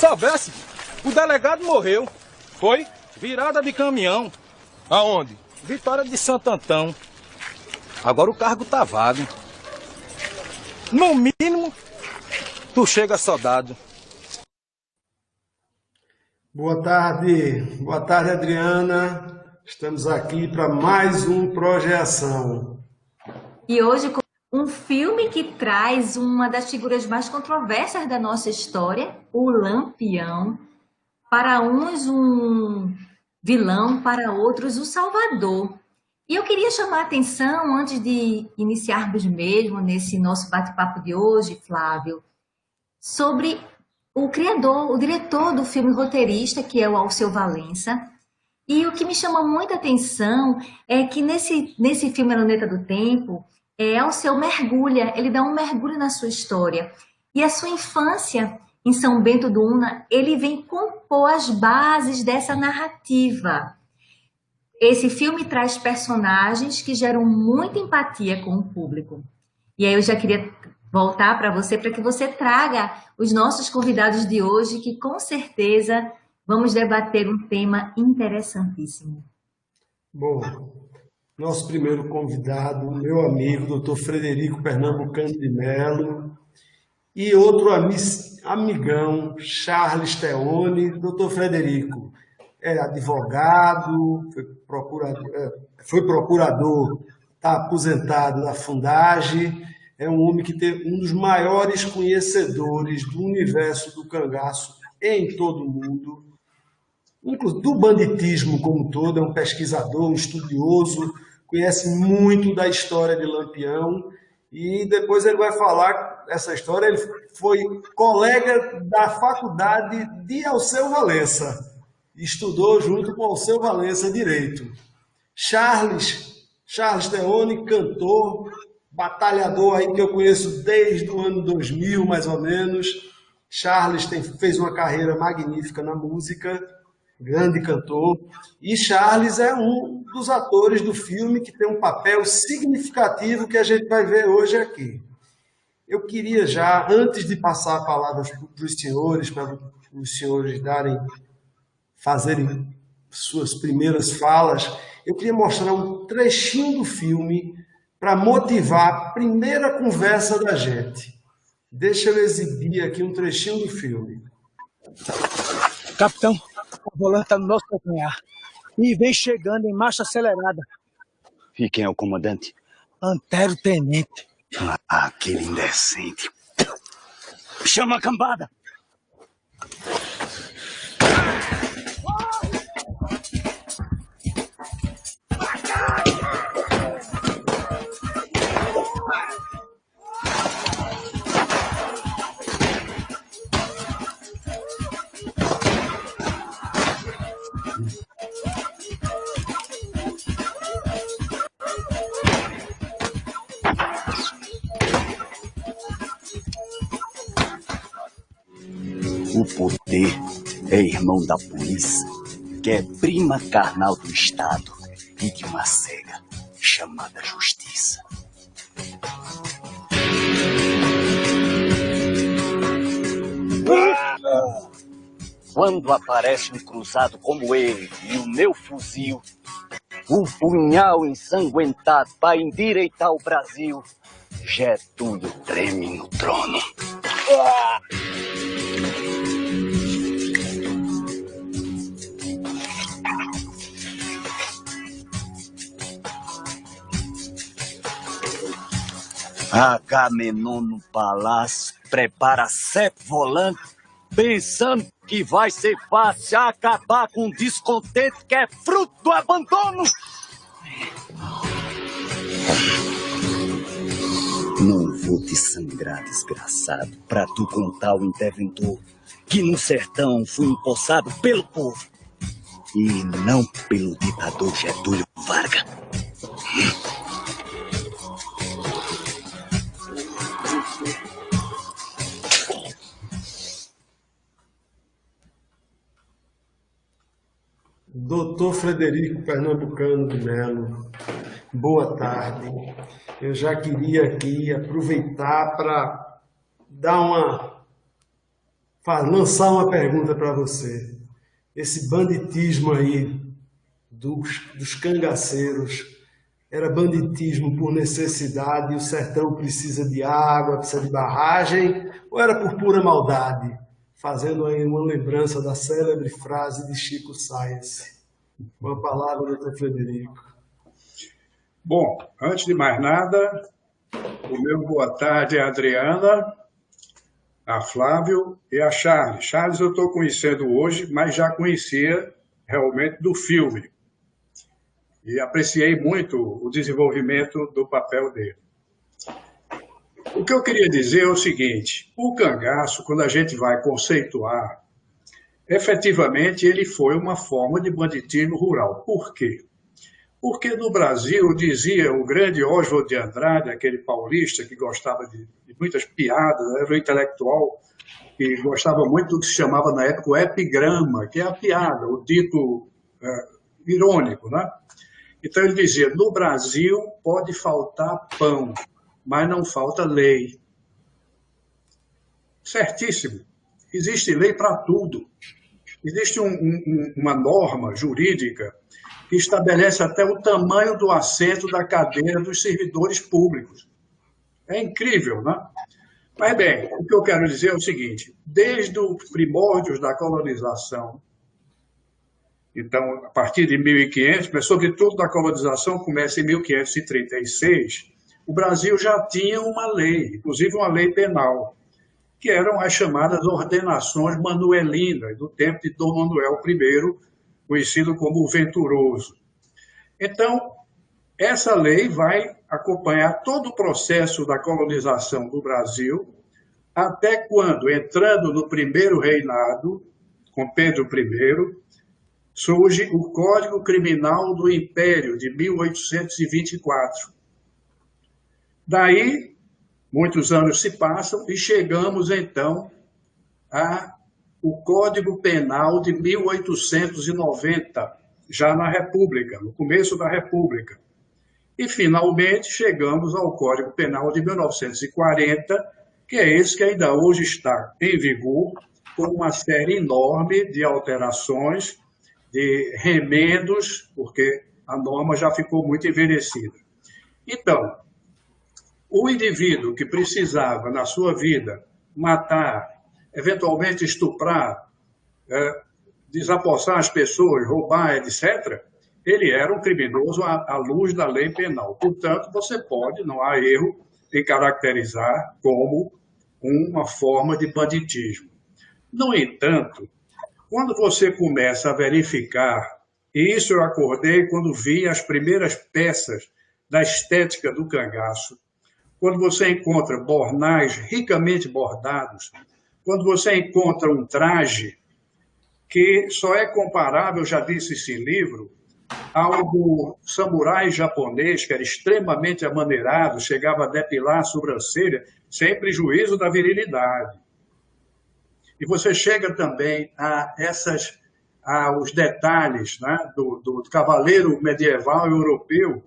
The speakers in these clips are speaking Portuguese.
soubesse, o delegado morreu. Foi virada de caminhão. Aonde? Vitória de Santo Antão. Agora o cargo tá vago. No mínimo, tu chega soldado. Boa tarde Adriana. Estamos aqui para mais um Projeção. E hoje com um filme que traz uma das figuras mais controversas da nossa história, o Lampião. Para uns um vilão, para outros um salvador. E eu queria chamar a atenção, antes de iniciarmos mesmo nesse nosso bate-papo de hoje, Flávio, sobre o criador, o diretor do filme, roteirista, que é o Alceu Valença. E o que me chama muita atenção é que nesse filme A Luneta do Tempo, Alceu mergulha, ele dá um mergulho na sua história. E a sua infância em São Bento do Una, ele vem compor as bases dessa narrativa. Esse filme traz personagens que geram muita empatia com o público. E aí eu já queria voltar para você, para que você traga os nossos convidados de hoje, que com certeza vamos debater um tema interessantíssimo. Bom, nosso primeiro convidado, meu amigo, Dr. Frederico Pernambucano de Melo, e outro amigão, Charles Theone. Dr. Frederico é advogado, foi procurador, está aposentado da Fundagem, é um homem que tem um dos maiores conhecedores do universo do cangaço em todo o mundo, inclusive do banditismo como um todo, é um pesquisador, um estudioso, conhece muito da história de Lampião, e depois ele vai falar essa história. Ele foi colega da faculdade de Alceu Valença, estudou junto com Alceu Valença Direito. Charles Theone, cantor, batalhador aí que eu conheço desde o ano 2000, mais ou menos. Charles fez uma carreira magnífica na música, grande cantor, e Charles é um dos atores do filme que tem um papel significativo que a gente vai ver hoje aqui. Eu queria já, antes de passar a palavra para os senhores, para os senhores fazerem suas primeiras falas, eu queria mostrar um trechinho do filme para motivar a primeira conversa da gente. Deixa eu exibir aqui um trechinho do filme. Capitão, o volante está no nosso calcanhar e vem chegando em marcha acelerada. E quem é o comandante? Antero Tenente. Aquele indecente. Chama a cambada! O poder é irmão da polícia, que é prima carnal do Estado e de uma cega chamada Justiça. Quando aparece um cruzado como ele e o meu fuzil, o punhal ensanguentado para endireitar o Brasil, Getúlio treme no trono. Agamenon no palácio prepara 7 volantes, pensando que vai ser fácil acabar com um descontente que é fruto do abandono. Não vou te sangrar, desgraçado, pra tu contar o interventor que no sertão fui empossado pelo povo e não pelo ditador Getúlio Vargas. Doutor Frederico Pernambucano de Melo, boa tarde. Eu já queria aqui aproveitar para dar uma lançar uma pergunta para você. Esse banditismo aí dos cangaceiros, era banditismo por necessidade, e o sertão precisa de água, precisa de barragem, ou era por pura maldade? Fazendo aí uma lembrança da célebre frase de Chico Science. Uma palavra, doutor Frederico. Bom, antes de mais nada, o meu boa tarde à Adriana, a Flávio e a Charles. Charles eu estou conhecendo hoje, mas já conhecia realmente do filme. E apreciei muito o desenvolvimento do papel dele. O que eu queria dizer é o seguinte: o cangaço, quando a gente vai conceituar, efetivamente ele foi uma forma de banditismo rural. Por quê? Porque no Brasil, dizia o grande Oswald de Andrade, aquele paulista que gostava de muitas piadas, era um intelectual que gostava muito do que se chamava na época o epigrama, que é a piada, o dito irônico, né? Então ele dizia: no Brasil pode faltar pão, mas não falta lei. Certíssimo. Existe lei para tudo. Existe uma norma jurídica que estabelece até o tamanho do assento da cadeira dos servidores públicos. É incrível, né? Mas, bem, o que eu quero dizer é o seguinte: desde os primórdios da colonização, então, a partir de 1500, mas sobretudo da colonização começa em 1536, o Brasil já tinha uma lei, inclusive uma lei penal, que eram as chamadas ordenações manuelinas, do tempo de Dom Manuel I, conhecido como o Venturoso. Então, essa lei vai acompanhar todo o processo da colonização do Brasil, até quando, entrando no primeiro reinado, com Pedro I, surge o Código Criminal do Império, de 1824. Daí, muitos anos se passam e chegamos, então, ao Código Penal de 1890, já na República, no começo da República. E, finalmente, chegamos ao Código Penal de 1940, que é esse que ainda hoje está em vigor, com uma série enorme de alterações, de remendos, porque a norma já ficou muito envelhecida. Então, o indivíduo que precisava, na sua vida, matar, eventualmente estuprar, desapossar as pessoas, roubar, etc., ele era um criminoso à luz da lei penal. Portanto, você pode, não há erro, em caracterizar como uma forma de banditismo. No entanto, quando você começa a verificar, e isso eu acordei quando vi as primeiras peças da estética do cangaço, quando você encontra bornais ricamente bordados, quando você encontra um traje que só é comparável, já disse esse livro, ao do samurai japonês, que era extremamente amaneirado, chegava a depilar a sobrancelha, sem prejuízo da virilidade. E você chega também aos detalhes, né, do cavaleiro medieval europeu,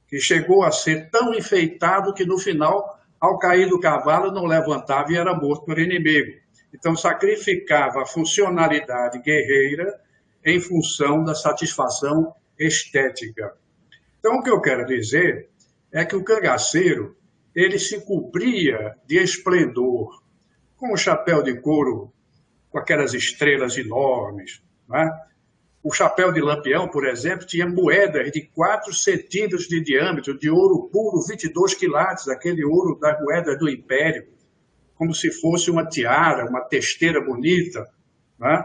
que chegou a ser tão enfeitado que, no final, ao cair do cavalo, não levantava e era morto por inimigo. Então, sacrificava a funcionalidade guerreira em função da satisfação estética. Então, o que eu quero dizer é que o cangaceiro, ele se cobria de esplendor, com o chapéu de couro, com aquelas estrelas enormes, né? O chapéu de Lampião, por exemplo, tinha moedas de 4 centímetros de diâmetro, de ouro puro, 22 quilates, aquele ouro das moedas do Império, como se fosse uma tiara, uma testeira bonita, né?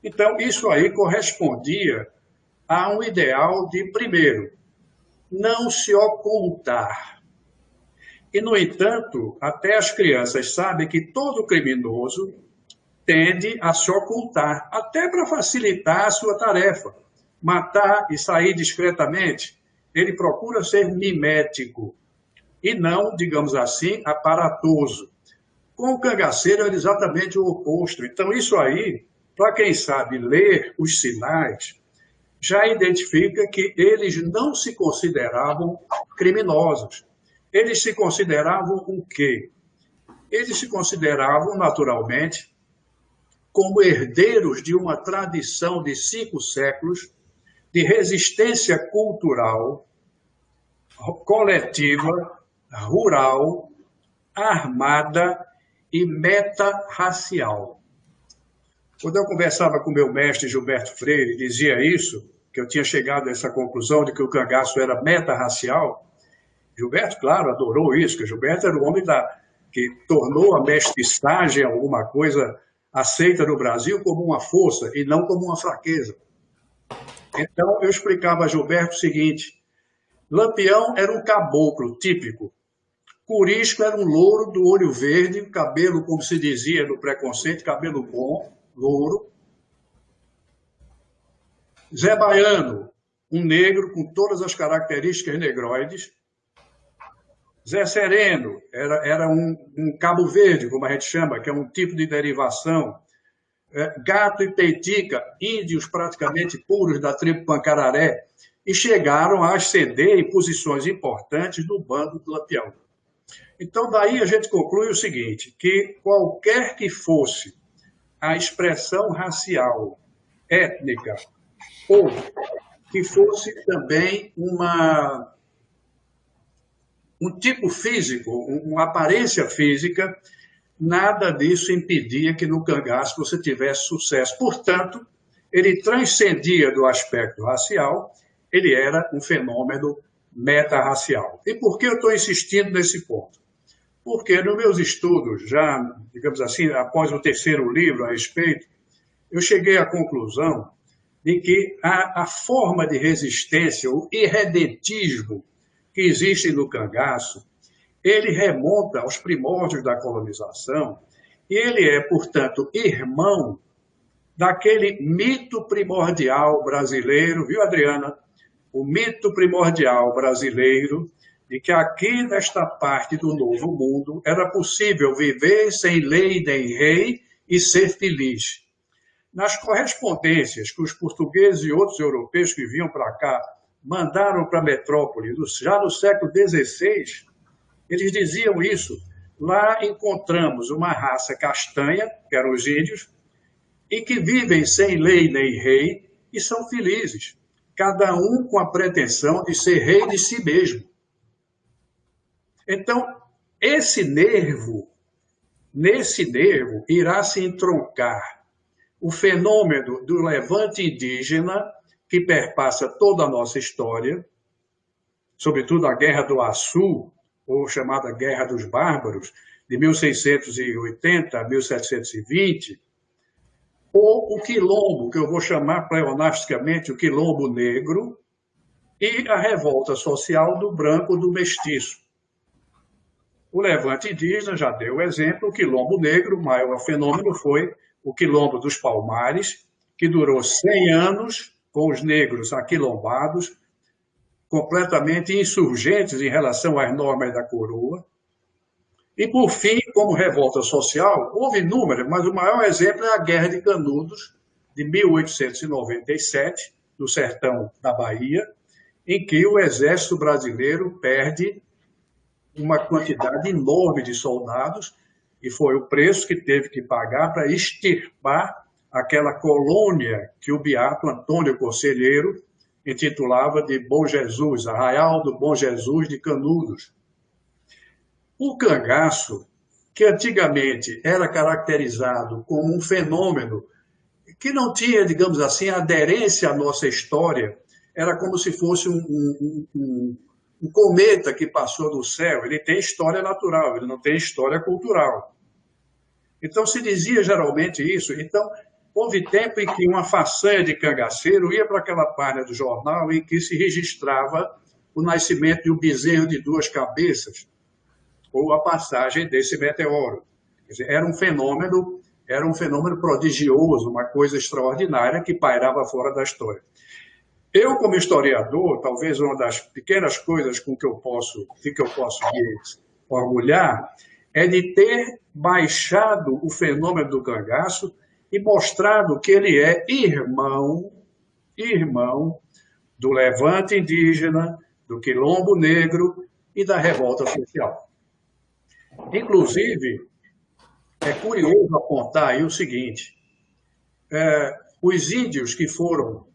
Então, isso aí correspondia a um ideal de, primeiro, não se ocultar. E, no entanto, até as crianças sabem que todo criminoso tende a se ocultar, até para facilitar a sua tarefa. Matar e sair discretamente, ele procura ser mimético e não, digamos assim, aparatoso. Com o cangaceiro é exatamente o oposto. Então, isso aí, para quem sabe ler os sinais, já identifica que eles não se consideravam criminosos. Eles se consideravam o quê? Eles se consideravam, naturalmente, como herdeiros de uma tradição de 5 séculos de resistência cultural, coletiva, rural, armada e metarracial. Quando eu conversava com meu mestre Gilberto Freire, dizia isso, que eu tinha chegado a essa conclusão de que o cangaço era metarracial. Gilberto, claro, adorou isso, que Gilberto era o homem que tornou a mestiçagem alguma coisa aceita no Brasil como uma força e não como uma fraqueza. Então, eu explicava a Gilberto o seguinte: Lampião era um caboclo típico, Curisco era um louro do olho verde, cabelo, como se dizia no preconceito, cabelo bom, louro. Zé Baiano, um negro com todas as características negroides. Zé Sereno era um cabo verde, como a gente chama, que é um tipo de derivação. Gato e Peitica, índios praticamente puros da tribo Pancararé, e chegaram a ascender em posições importantes no bando do Lampião. Então, daí a gente conclui o seguinte, que qualquer que fosse a expressão racial, étnica, ou que fosse também um tipo físico, uma aparência física, nada disso impedia que no cangaço você tivesse sucesso. Portanto, ele transcendia do aspecto racial, ele era um fenômeno metarracial. E por que eu estou insistindo nesse ponto? Porque nos meus estudos, já, digamos assim, após o 3º livro a respeito, eu cheguei à conclusão de que a forma de resistência, o irredentismo que existe no cangaço, ele remonta aos primórdios da colonização e ele é, portanto, irmão daquele mito primordial brasileiro, viu, Adriana? O mito primordial brasileiro de que aqui nesta parte do Novo Mundo era possível viver sem lei nem rei e ser feliz. Nas correspondências que os portugueses e outros europeus que vinham para cá mandaram para a metrópole, já no século XVI, eles diziam isso. Lá encontramos uma raça castanha, que eram os índios, e que vivem sem lei nem rei e são felizes, cada um com a pretensão de ser rei de si mesmo. Então, nesse nervo irá se entroncar o fenômeno do levante indígena que perpassa toda a nossa história, sobretudo a Guerra do Açu, ou chamada Guerra dos Bárbaros, de 1680 a 1720, ou o quilombo, que eu vou chamar pleonasticamente o quilombo negro, e a revolta social do branco do mestiço. O levante indígena já deu o exemplo, o quilombo negro, o maior fenômeno foi o quilombo dos Palmares, que durou 100 anos, com os negros aquilombados, completamente insurgentes em relação às normas da coroa. E, por fim, como revolta social, houve inúmeras, mas o maior exemplo é a Guerra de Canudos, de 1897, no sertão da Bahia, em que o exército brasileiro perde uma quantidade enorme de soldados, e foi o preço que teve que pagar para extirpar aquela colônia que o beato Antônio Conselheiro intitulava de Bom Jesus, Arraial do Bom Jesus de Canudos. O cangaço, que antigamente era caracterizado como um fenômeno que não tinha, digamos assim, aderência à nossa história, era como se fosse um cometa que passou do céu. Ele tem história natural, ele não tem história cultural. Então, se dizia geralmente isso. Então, houve tempo em que uma façanha de cangaceiro ia para aquela página do jornal em que se registrava o nascimento de um bezerro de 2 cabeças, ou a passagem desse meteoro. Quer dizer, era um fenômeno prodigioso, uma coisa extraordinária que pairava fora da história. Eu, como historiador, talvez uma das pequenas coisas que eu posso me orgulhar é de ter baixado o fenômeno do cangaço e mostrado que ele é irmão do levante indígena, do quilombo negro e da revolta social. Inclusive, é curioso apontar aí o seguinte: os índios que foram,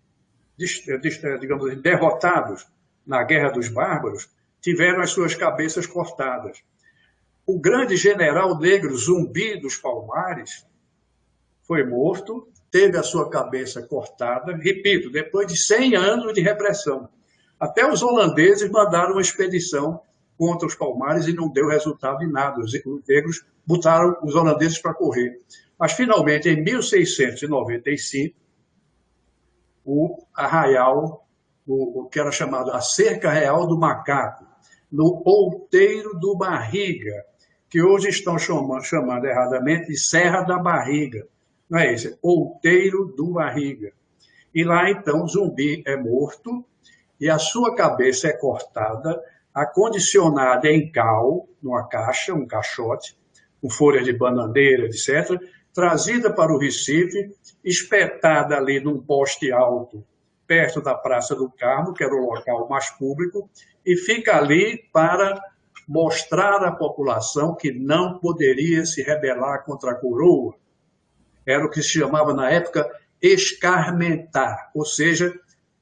digamos assim, derrotados na Guerra dos Bárbaros tiveram as suas cabeças cortadas. O grande general negro Zumbi dos Palmares foi morto, teve a sua cabeça cortada, repito, depois de 100 anos de repressão. Até os holandeses mandaram uma expedição contra os Palmares e não deu resultado em nada. Os negros botaram os holandeses para correr. Mas, finalmente, em 1695, o arraial, o que era chamado a Cerca Real do Macaco, no Outeiro do Barriga, que hoje estão chamando erradamente de Serra da Barriga. Não é isso, é Outeiro do Barriga. E lá, então, Zumbi é morto e a sua cabeça é cortada, acondicionada em cal, numa caixa, um caixote, com folhas de bananeira, etc., trazida para o Recife, espetada ali num poste alto, perto da Praça do Carmo, que era o local mais público, e fica ali para mostrar à população que não poderia se rebelar contra a coroa. Era o que se chamava, na época, escarmentar, ou seja,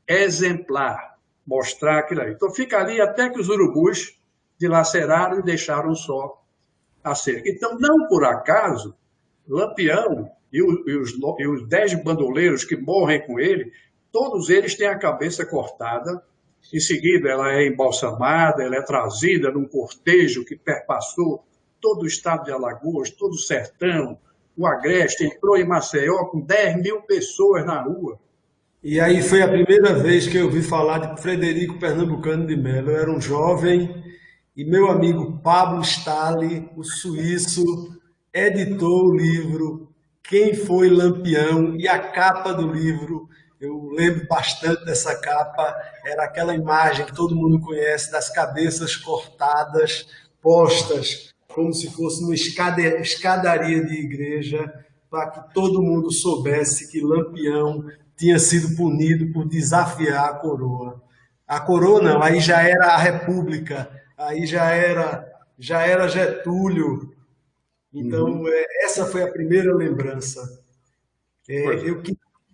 exemplar, mostrar aquilo ali. Então, fica ali até que os urubus dilaceraram e deixaram só a cerca. Então, não por acaso, Lampião e os 10 bandoleiros que morrem com ele, todos eles têm a cabeça cortada. Em seguida, ela é embalsamada, ela é trazida num cortejo que perpassou todo o estado de Alagoas, todo o sertão, o Agreste, entrou em Maceió com 10.000 pessoas na rua. E aí foi a primeira vez que eu ouvi falar de Frederico Pernambucano de Melo. Eu era um jovem e meu amigo Pablo Stahli, o suíço, editou o livro Quem Foi Lampião, e a capa do livro, eu lembro bastante dessa capa, era aquela imagem que todo mundo conhece, das cabeças cortadas, postas, como se fosse uma escadaria de igreja, para que todo mundo soubesse que Lampião tinha sido punido por desafiar a coroa. A coroa não, aí já era a República, aí já era Getúlio. Então, essa foi a primeira lembrança.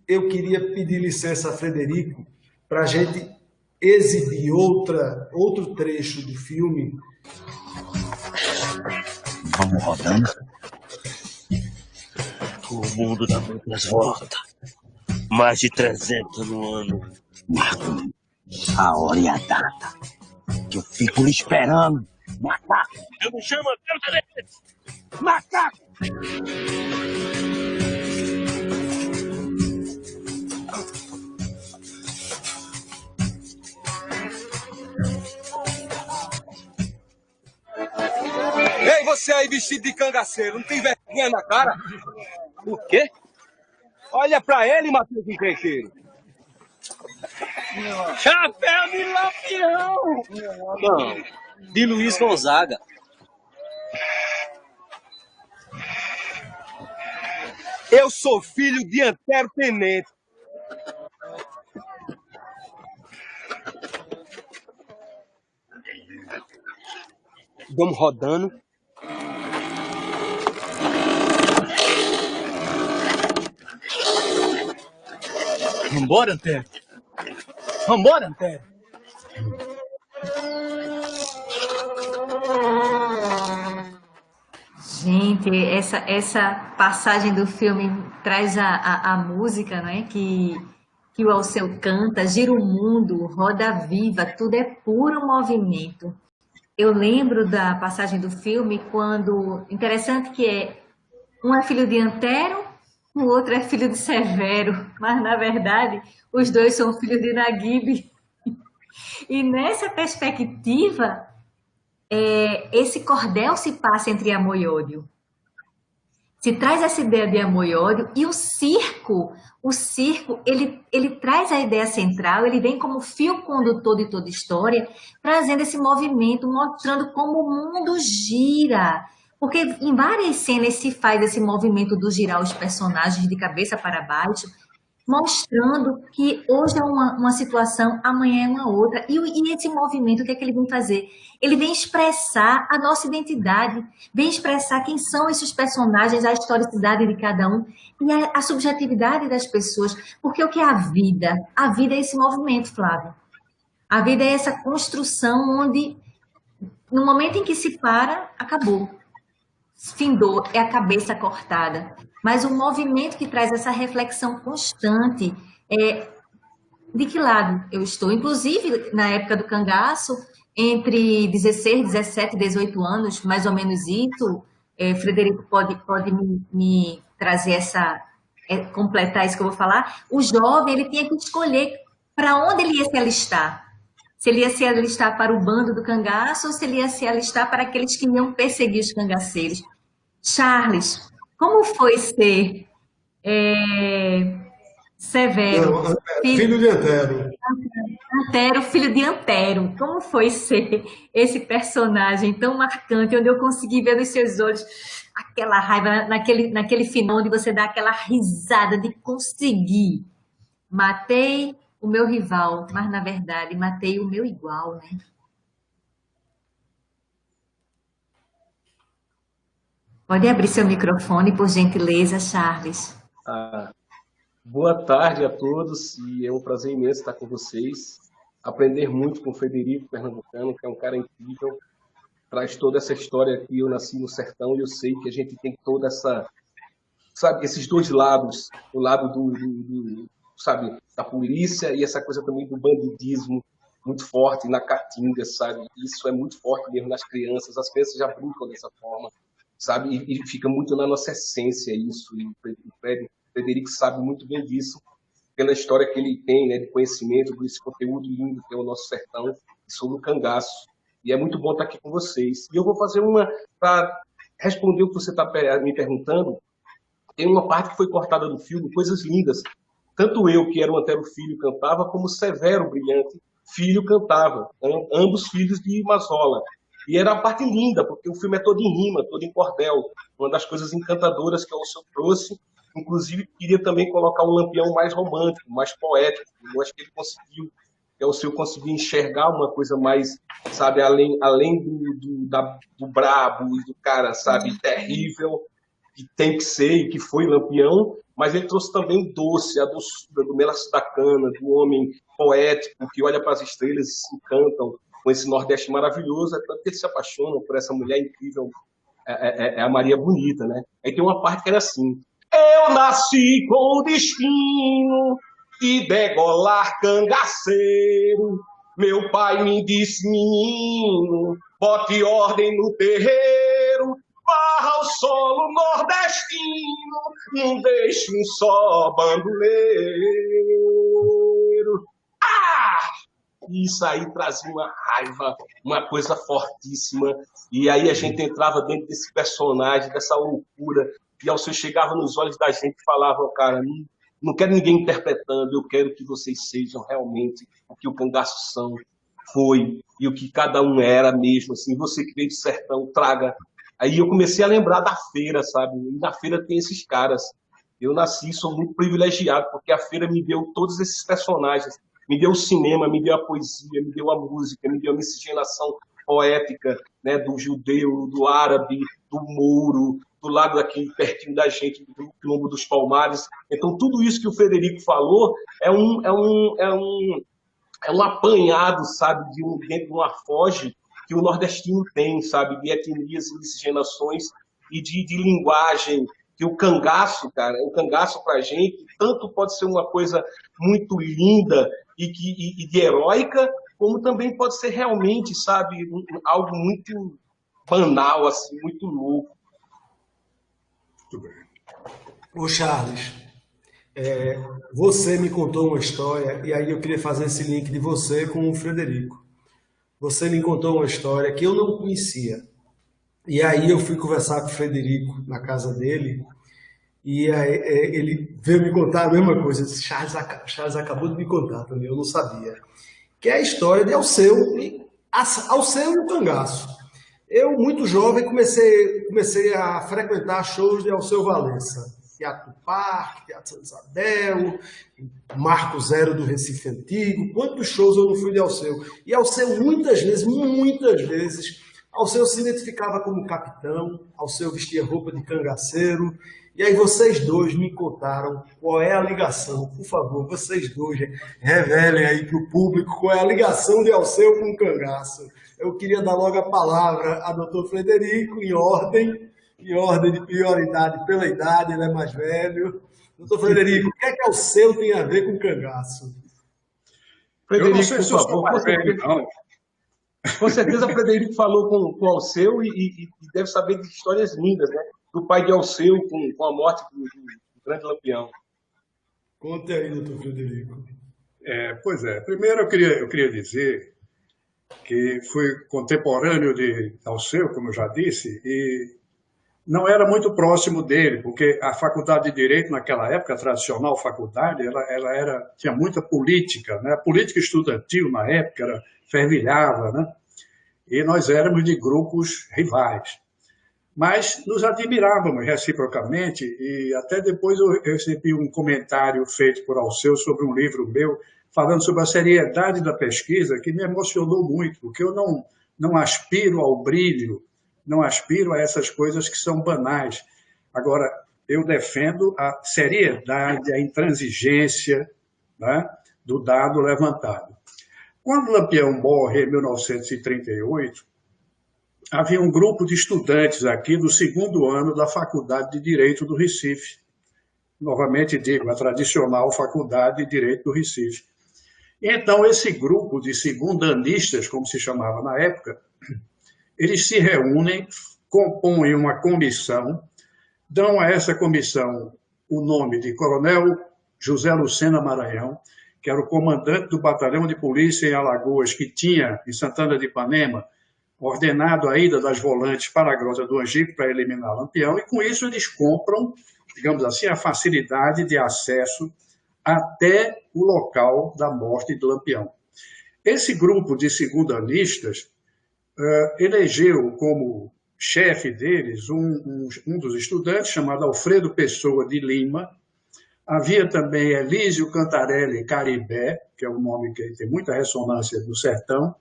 Eu queria pedir licença a Frederico para a gente exibir outro trecho do filme. Vamos rodando. O mundo dá muitas voltas. Mais de 300 no ano. Marco, a hora e a data. Que eu fico lhe esperando. Macaco! Eu me chamo Deus deles! Macaco! Ei, você aí vestido de cangaceiro, não tem vergonha na cara? O quê? Olha pra ele, Matheus Encrenqueiro. Chapéu de Lampião! Não, de Luiz Gonzaga. Eu sou filho de Antero Tenente. Vamos rodando. Vambora, Antero. Vambora, Antero. Gente, essa passagem do filme traz a música, né? Que o Alceu canta, gira o mundo, roda viva, tudo é puro movimento. Eu lembro da passagem do filme quando, interessante que um é filho de Antero, o outro é filho de Severo, mas na verdade os dois são filhos de Naguib. E nessa perspectiva, esse cordel se passa entre amor e ódio. Se traz essa ideia de amor e ódio, e o circo, ele traz a ideia central, ele vem como fio condutor de toda a história, trazendo esse movimento, mostrando como o mundo gira. Porque em várias cenas se faz esse movimento do girar os personagens de cabeça para baixo, mostrando que hoje é uma situação, amanhã é uma outra. E esse movimento, o que é que ele vem fazer? Ele vem expressar a nossa identidade, vem expressar quem são esses personagens, a historicidade de cada um e a subjetividade das pessoas. Porque o que é a vida? A vida é esse movimento, Flávio. A vida é essa construção onde, no momento em que se para, acabou. Findou, é a cabeça cortada. Mas o movimento que traz essa reflexão constante é de que lado eu estou. Inclusive, na época do cangaço, entre 16, 17, 18 anos, mais ou menos isso, Frederico pode me trazer completar isso que eu vou falar. O jovem, ele tinha que escolher para onde ele ia se alistar. Se ele ia se alistar para o bando do cangaço ou se ele ia se alistar para aqueles que iam perseguir os cangaceiros. Charles, como foi ser Severo, Não, filho de Antero. Antero, filho de Antero? Como foi ser esse personagem tão marcante, onde eu consegui ver nos seus olhos aquela raiva, naquele final onde você dá aquela risada de conseguir. Matei o meu rival, mas na verdade matei o meu igual, né? Pode abrir seu microfone, por gentileza, Charles. Boa tarde a todos e é um prazer imenso estar com vocês. Aprender muito com o Frederico Pernambucano, que é um cara incrível, traz toda essa história que eu nasci no sertão e eu sei que a gente tem toda essa, sabe, esses dois lados, o lado sabe, da polícia e essa coisa também do bandidismo muito forte na caatinga, sabe? Isso é muito forte mesmo nas crianças, as crianças já brincam dessa forma, sabe? E fica muito na nossa essência isso, e o Frederico sabe muito bem disso, pela história que ele tem, né, de conhecimento, desse conteúdo lindo que é o nosso sertão, sobre o cangaço. E é muito bom estar aqui com vocês. E eu vou fazer para responder o que você está me perguntando, tem uma parte que foi cortada do filme, coisas lindas. Tanto eu, que era o Antero Filho, cantava, como Severo Brilhante Filho cantava, ambos filhos de Mazola. E era a parte linda, porque o filme é todo em rima, todo em cordel. Uma das coisas encantadoras que o Alceu trouxe. Inclusive, queria também colocar um Lampião mais romântico, mais poético. Eu acho que ele conseguiu, que o Alceu conseguiu enxergar uma coisa mais, sabe, além do brabo e do cara, sabe, terrível, que tem que ser e que foi Lampião, mas ele trouxe também o doce, a doçura do melaço da cana, do homem poético, que olha para as estrelas e se encantam com esse Nordeste maravilhoso, é tanto que ele se apaixona por essa mulher incrível, é a Maria Bonita, né? Aí tem uma parte que era assim: eu nasci com o destino de degolar cangaceiro, meu pai me disse, menino, bote ordem no terreiro, barra o solo nordestino, não deixe um só bandoleiro. Isso aí trazia uma raiva, uma coisa fortíssima. E aí a gente entrava dentro desse personagem, dessa loucura. E Alceu chegava nos olhos da gente e falava, cara, não quero ninguém interpretando, eu quero que vocês sejam realmente o que o cangaço foi e o que cada um era mesmo. Assim, você que veio do sertão, traga. Aí eu comecei a lembrar da feira, sabe? E na feira tem esses caras. Eu nasci, sou muito privilegiado, porque a feira me deu todos esses personagens. Me deu o cinema, me deu a poesia, me deu a música, me deu a miscigenação poética, né, do judeu, do árabe, do mouro, do lado aqui pertinho da gente, do Quilombo dos Palmares. Então, tudo isso que o Frederico falou é um apanhado, sabe, dentro de uma foge que o nordestino tem, sabe, de etnias e miscigenações e de linguagem. Que o cangaço, cara, o cangaço pra gente, tanto pode ser uma coisa muito linda e de heróica, como também pode ser realmente, sabe, algo muito banal, assim, muito louco. Muito bem. Ô Charles, você me contou uma história, e aí eu queria fazer esse link de você com o Frederico. Você me contou uma história que eu não conhecia. E aí eu fui conversar com o Frederico na casa dele, e aí ele veio me contar a mesma coisa. Eu disse, Charles acabou de me contar também, eu não sabia. Que é a história de Alceu e o cangaço. Eu, muito jovem, comecei a frequentar shows de Alceu Valença. Teatro do Parque, Teatro Santa Isabel, Marco Zero do Recife Antigo. Quantos shows eu não fui de Alceu? E Alceu, muitas vezes, Alceu se identificava como capitão, Alceu vestia roupa de cangaceiro. E aí vocês dois me contaram qual é a ligação. Por favor, vocês dois revelem aí para o público qual é a ligação de Alceu com o cangaço. Eu queria dar logo a palavra a doutor Frederico, em ordem de prioridade pela idade, ele é mais velho. Doutor Frederico, o que é que Alceu tem a ver com o cangaço? Eu não Frederico, sei por se eu sou favor, mais velho, não. com certeza o Frederico falou com o Alceu e deve saber de histórias lindas, né? Do pai de Alceu com a morte do grande Lampião. Conte aí, doutor Frederico. Pois é, primeiro eu queria dizer que fui contemporâneo de Alceu, como eu já disse, e não era muito próximo dele, porque a faculdade de Direito, naquela época, a tradicional faculdade, ela tinha muita política, né? A política estudantil, na época, fervilhava, né? E nós éramos de grupos rivais. Mas nos admirávamos reciprocamente, e até depois eu recebi um comentário feito por Alceu sobre um livro meu, falando sobre a seriedade da pesquisa, que me emocionou muito, porque eu não aspiro ao brilho, não aspiro a essas coisas que são banais. Agora, eu defendo a seriedade, a intransigência, né, do dado levantado. Quando Lampião morre em 1938, havia um grupo de estudantes aqui do segundo ano da Faculdade de Direito do Recife. Novamente digo, a tradicional Faculdade de Direito do Recife. Então, esse grupo de segundanistas, como se chamava na época, eles se reúnem, compõem uma comissão, dão a essa comissão o nome de Coronel José Lucena Maranhão, que era o comandante do batalhão de polícia em Alagoas, que tinha, em Santana de Ipanema, ordenado a ida das volantes para a Grota do Angico para eliminar Lampião, e com isso eles compram, digamos assim, a facilidade de acesso até o local da morte de Lampião. Esse grupo de segundanistas elegeu como chefe deles um dos estudantes, chamado Alfredo Pessoa de Lima. Havia também Elísio Cantarelli Caribé, que é um nome que tem muita ressonância do sertão.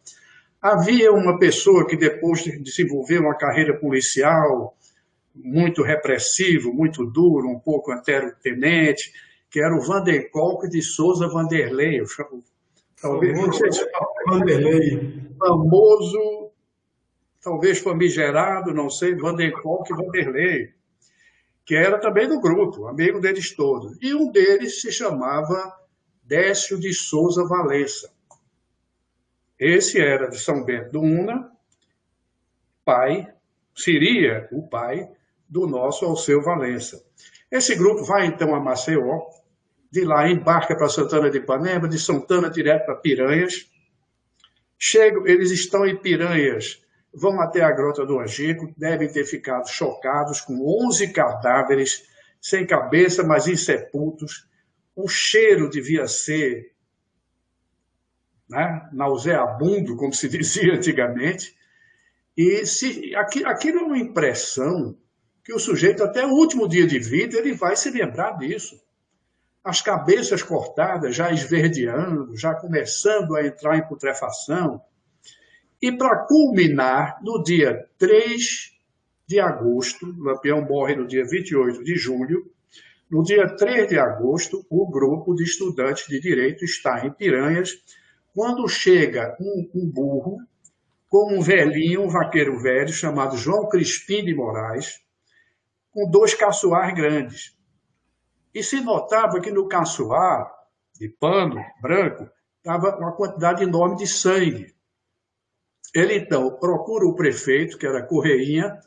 Havia uma pessoa que depois desenvolveu uma carreira policial muito repressivo, muito duro, um pouco antero-tenente, que era o Vanderkolk de Souza Vanderlei. Talvez Vanderlei. Famoso, talvez famigerado, não sei, Vanderkolk Vanderlei, que era também do grupo, amigo deles todos. E um deles se chamava Décio de Souza Valença. Esse era de São Bento do Una, seria o pai do nosso Alceu Valença. Esse grupo vai então a Maceió, de lá embarca para Santana de Ipanema, de Santana direto para Piranhas. Eles estão em Piranhas, vão até a Grota do Angico, devem ter ficado chocados com 11 cadáveres, sem cabeça, mas insepultos. O cheiro devia ser, né, nauseabundo, como se dizia antigamente. E aquilo é uma impressão que o sujeito, até o último dia de vida, ele vai se lembrar disso. As cabeças cortadas, já esverdeando, já começando a entrar em putrefação. E para culminar, no dia 3 de agosto, Lampião morre no dia 28 de julho, no dia 3 de agosto, o grupo de estudantes de Direito está em Piranhas, quando chega um burro com um velhinho, um vaqueiro velho, chamado João Crispim de Moraes, com 2 caçoar grandes. E se notava que no caçoar, de pano branco, estava uma quantidade enorme de sangue. Ele, então, procura o prefeito, que era Correinha,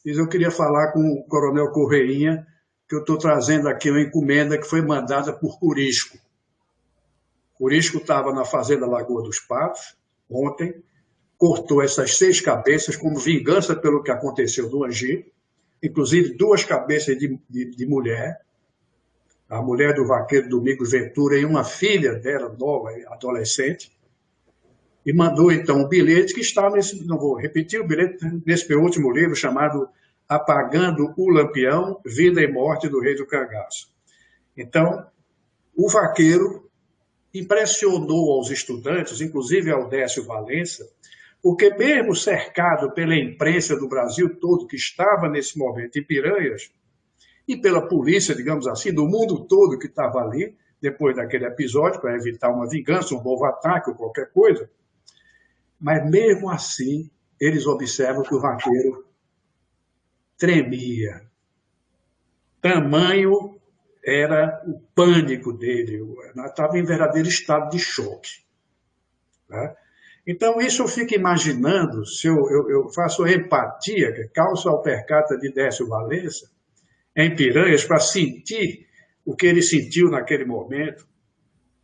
diz: eu queria falar com o coronel Correinha, que eu estou trazendo aqui uma encomenda que foi mandada por Curisco. Curisco estava na fazenda Lagoa dos Patos, ontem, cortou essas 6 cabeças como vingança pelo que aconteceu no Angico, inclusive 2 cabeças de mulher, a mulher do vaqueiro Domingos Ventura e uma filha dela, nova, adolescente, e mandou, então, um bilhete que está não vou repetir o bilhete, nesse meu último livro, chamado apagando o Lampião, vida e morte do rei do cangaço. Então, o vaqueiro impressionou aos estudantes, inclusive ao Décio Valença, porque mesmo cercado pela imprensa do Brasil todo, que estava nesse momento em Piranhas, e pela polícia, digamos assim, do mundo todo que estava ali, depois daquele episódio, para evitar uma vingança, um novo ataque ou qualquer coisa, mas mesmo assim, eles observam que o vaqueiro tremia. Tamanho era o pânico dele, estava em verdadeiro estado de choque. Né? Então, isso eu fico imaginando, se eu faço empatia, que calço alpercata de Décio Valença, em Piranhas, para sentir o que ele sentiu naquele momento.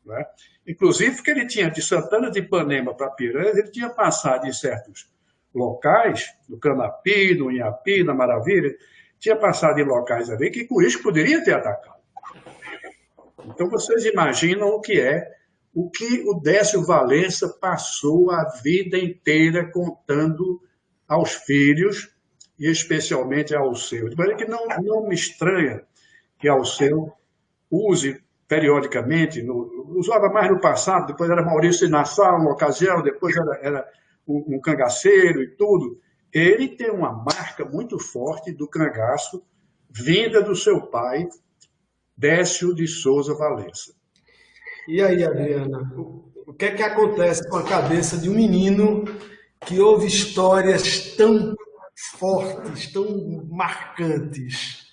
Né? Inclusive, porque ele tinha, de Santana de Ipanema para Piranhas, ele tinha passado em certos locais, no Canapi, no Inhapi, na Maravilha, tinha passado em locais ali que com isso poderia ter atacado. Então, vocês imaginam o que o Décio Valença passou a vida inteira contando aos filhos, e especialmente a Alceu. De maneira que não me estranha que Alceu use periodicamente, usava mais no passado, depois era Maurício Nassau, uma ocasião, depois era um cangaceiro e tudo. Ele tem uma marca muito forte do cangaço, vinda do seu pai, Décio de Souza Valença. E aí, Adriana, o que é que acontece com a cabeça de um menino que ouve histórias tão fortes, tão marcantes?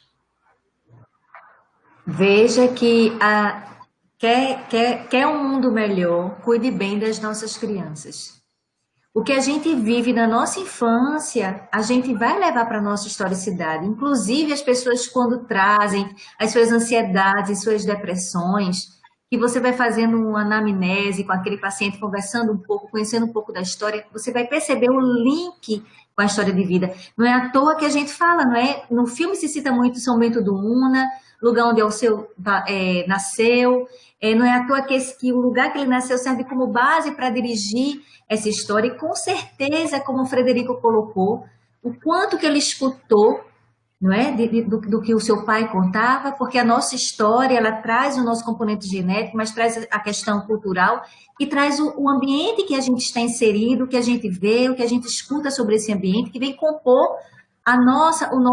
Veja que quer um mundo melhor, cuide bem das nossas crianças. O que a gente vive na nossa infância, a gente vai levar para a nossa historicidade. Inclusive, as pessoas, quando trazem as suas ansiedades, suas depressões, que você vai fazendo uma anamnese com aquele paciente, conversando um pouco, conhecendo um pouco da história, você vai perceber o link com a história de vida. Não é à toa que a gente fala, não é? No filme se cita muito São Bento do Una, lugar onde Alceu nasceu. Não é à toa que o lugar que ele nasceu serve como base para dirigir essa história. E com certeza, como o Frederico colocou, o quanto que ele escutou, não é? Do que o seu pai contava, porque a nossa história, ela traz o nosso componente genético, mas traz a questão cultural e traz o ambiente que a gente está inserido, o que a gente vê, o que a gente escuta sobre esse ambiente, que vem compor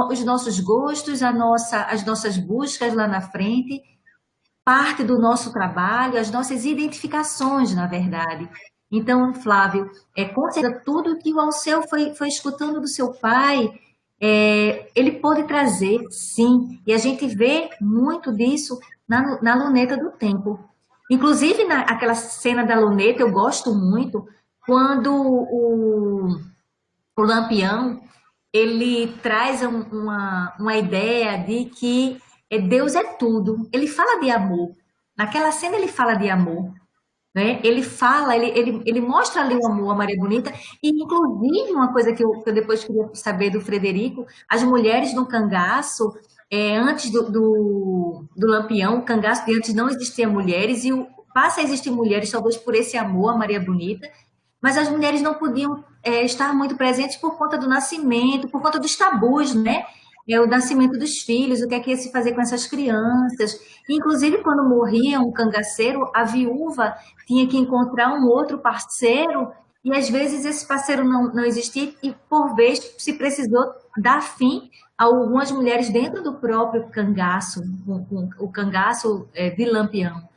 os nossos gostos, as nossas buscas lá na frente, parte do nosso trabalho, as nossas identificações, na verdade. Então, Flávio, com certeza, tudo que o Alceu foi escutando do seu pai, ele pode trazer, sim, e a gente vê muito disso na luneta do tempo. Inclusive, aquela cena da luneta, eu gosto muito, quando o Lampião, ele traz uma ideia de que Deus é tudo. Ele fala de amor. Naquela cena ele fala de amor. Né? Ele mostra ali o amor a Maria Bonita, e inclusive uma coisa que eu depois queria saber do Frederico, as mulheres no cangaço, antes do Lampião, o cangaço de antes não existia mulheres, e passa a existir mulheres talvez por esse amor a Maria Bonita, mas as mulheres não podiam estar muito presentes por conta do nascimento, por conta dos tabus, né? O nascimento dos filhos, o que é que ia se fazer com essas crianças. Inclusive, quando morria um cangaceiro, a viúva tinha que encontrar um outro parceiro, e às vezes esse parceiro não existia, e por vez se precisou dar fim a algumas mulheres dentro do próprio cangaço, o cangaço de Lampião.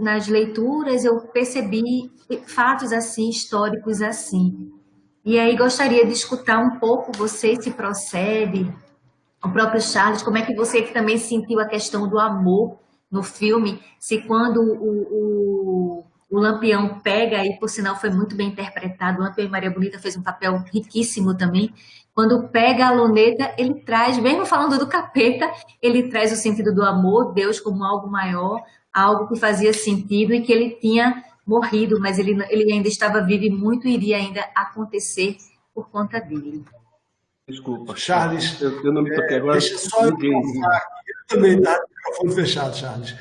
Nas leituras, eu percebi fatos assim, históricos assim. E aí gostaria de escutar um pouco você, se procede, o próprio Charles, como é que você que também sentiu a questão do amor no filme, se quando o Lampião pega, e por sinal foi muito bem interpretado, o Lampião e Maria Bonita fez um papel riquíssimo também, quando pega a luneta, ele traz, mesmo falando do capeta, ele traz o sentido do amor, Deus como algo maior, algo que fazia sentido e que ele tinha morrido, mas ele ainda estava vivo e muito iria ainda acontecer por conta dele. Desculpa. Charles, eu não me toquei agora. deixa só eu passar aqui. Eu também tá com o microfone fechado, Charles.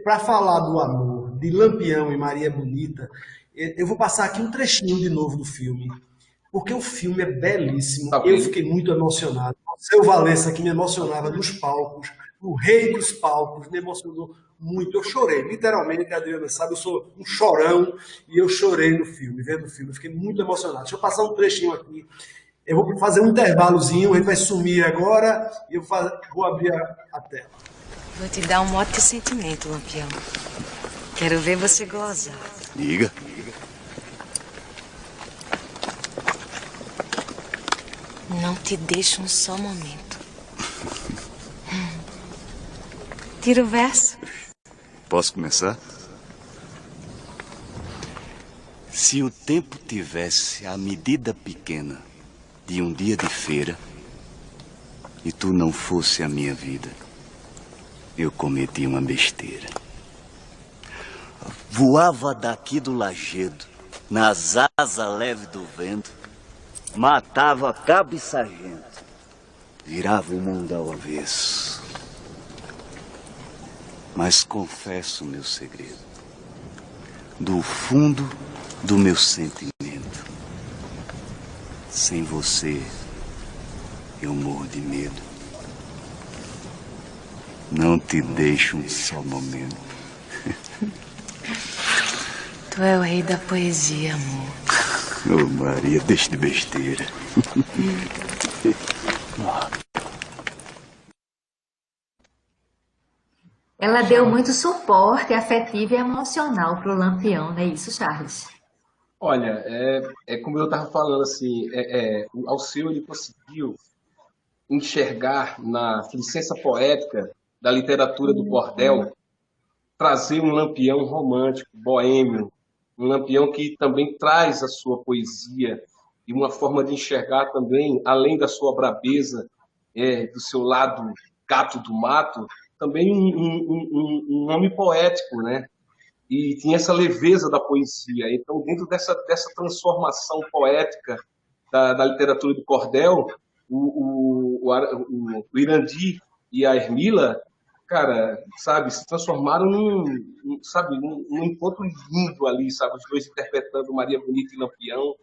Para falar do amor de Lampião e Maria Bonita, eu vou passar aqui um trechinho de novo do filme. porque o filme é belíssimo. Tá Eu bem. fiquei muito emocionado. O seu Valença, que me emocionava nos palcos, o rei dos palcos, me emocionou muito. Eu chorei, literalmente, a Adriana sabe, eu sou um chorão e eu chorei no filme, vendo o filme. Eu fiquei muito emocionado. Deixa eu passar um trechinho aqui. Eu vou fazer um intervalozinho, ele vai sumir agora e eu vou abrir a tela. Vou te dar um mote de sentimento, Lampião. Quero ver você gozar. Diga. Não te deixo um só momento. Tira o verso. Posso começar? Se o tempo tivesse a medida pequena de um dia de feira e tu não fosse a minha vida, eu cometi uma besteira. Voava daqui do lajedo, nas asas leves do vento, matava cabo e sargento, virava o mundo ao avesso. Mas confesso meu segredo, do fundo do meu sentimento. Sem você, eu morro de medo. Não te deixo um só momento. Tu é o rei da poesia, amor. Ô Maria, deixa de besteira. Ela deu muito suporte afetivo e emocional para o Lampião, não é isso, Charles? Olha, como eu estava falando, assim, o Alceu ele conseguiu enxergar na licença poética da literatura do cordel, trazer um Lampião romântico, boêmio, um Lampião que também traz a sua poesia e uma forma de enxergar também, além da sua brabeza, do seu lado gato do mato, também um homem poético, né? E tinha essa leveza da poesia. Então, dentro dessa transformação poética da literatura do cordel, o Irandi e a Hermila, cara, sabe, se transformaram num encontro lindo ali, sabe, os dois interpretando Maria Bonita e Lampião,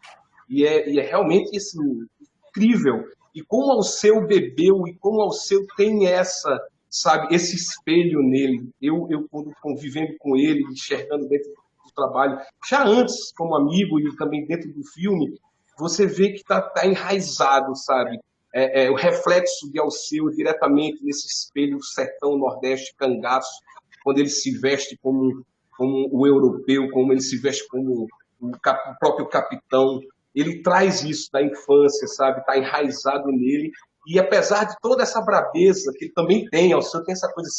e é realmente assim, incrível. E como o Alceu bebeu e como o Alceu tem esse espelho nele, eu quando convivendo com ele, enxergando dentro do trabalho, já antes como amigo e também dentro do filme, você vê que tá enraizado, sabe? O reflexo de Alceu diretamente nesse espelho sertão nordeste cangaço, quando ele se veste como o europeu, como ele se veste como o próprio capitão. Ele traz isso da infância, sabe? Está enraizado nele. E apesar de toda essa brabeza que ele também tem, Alceu tem essa coisa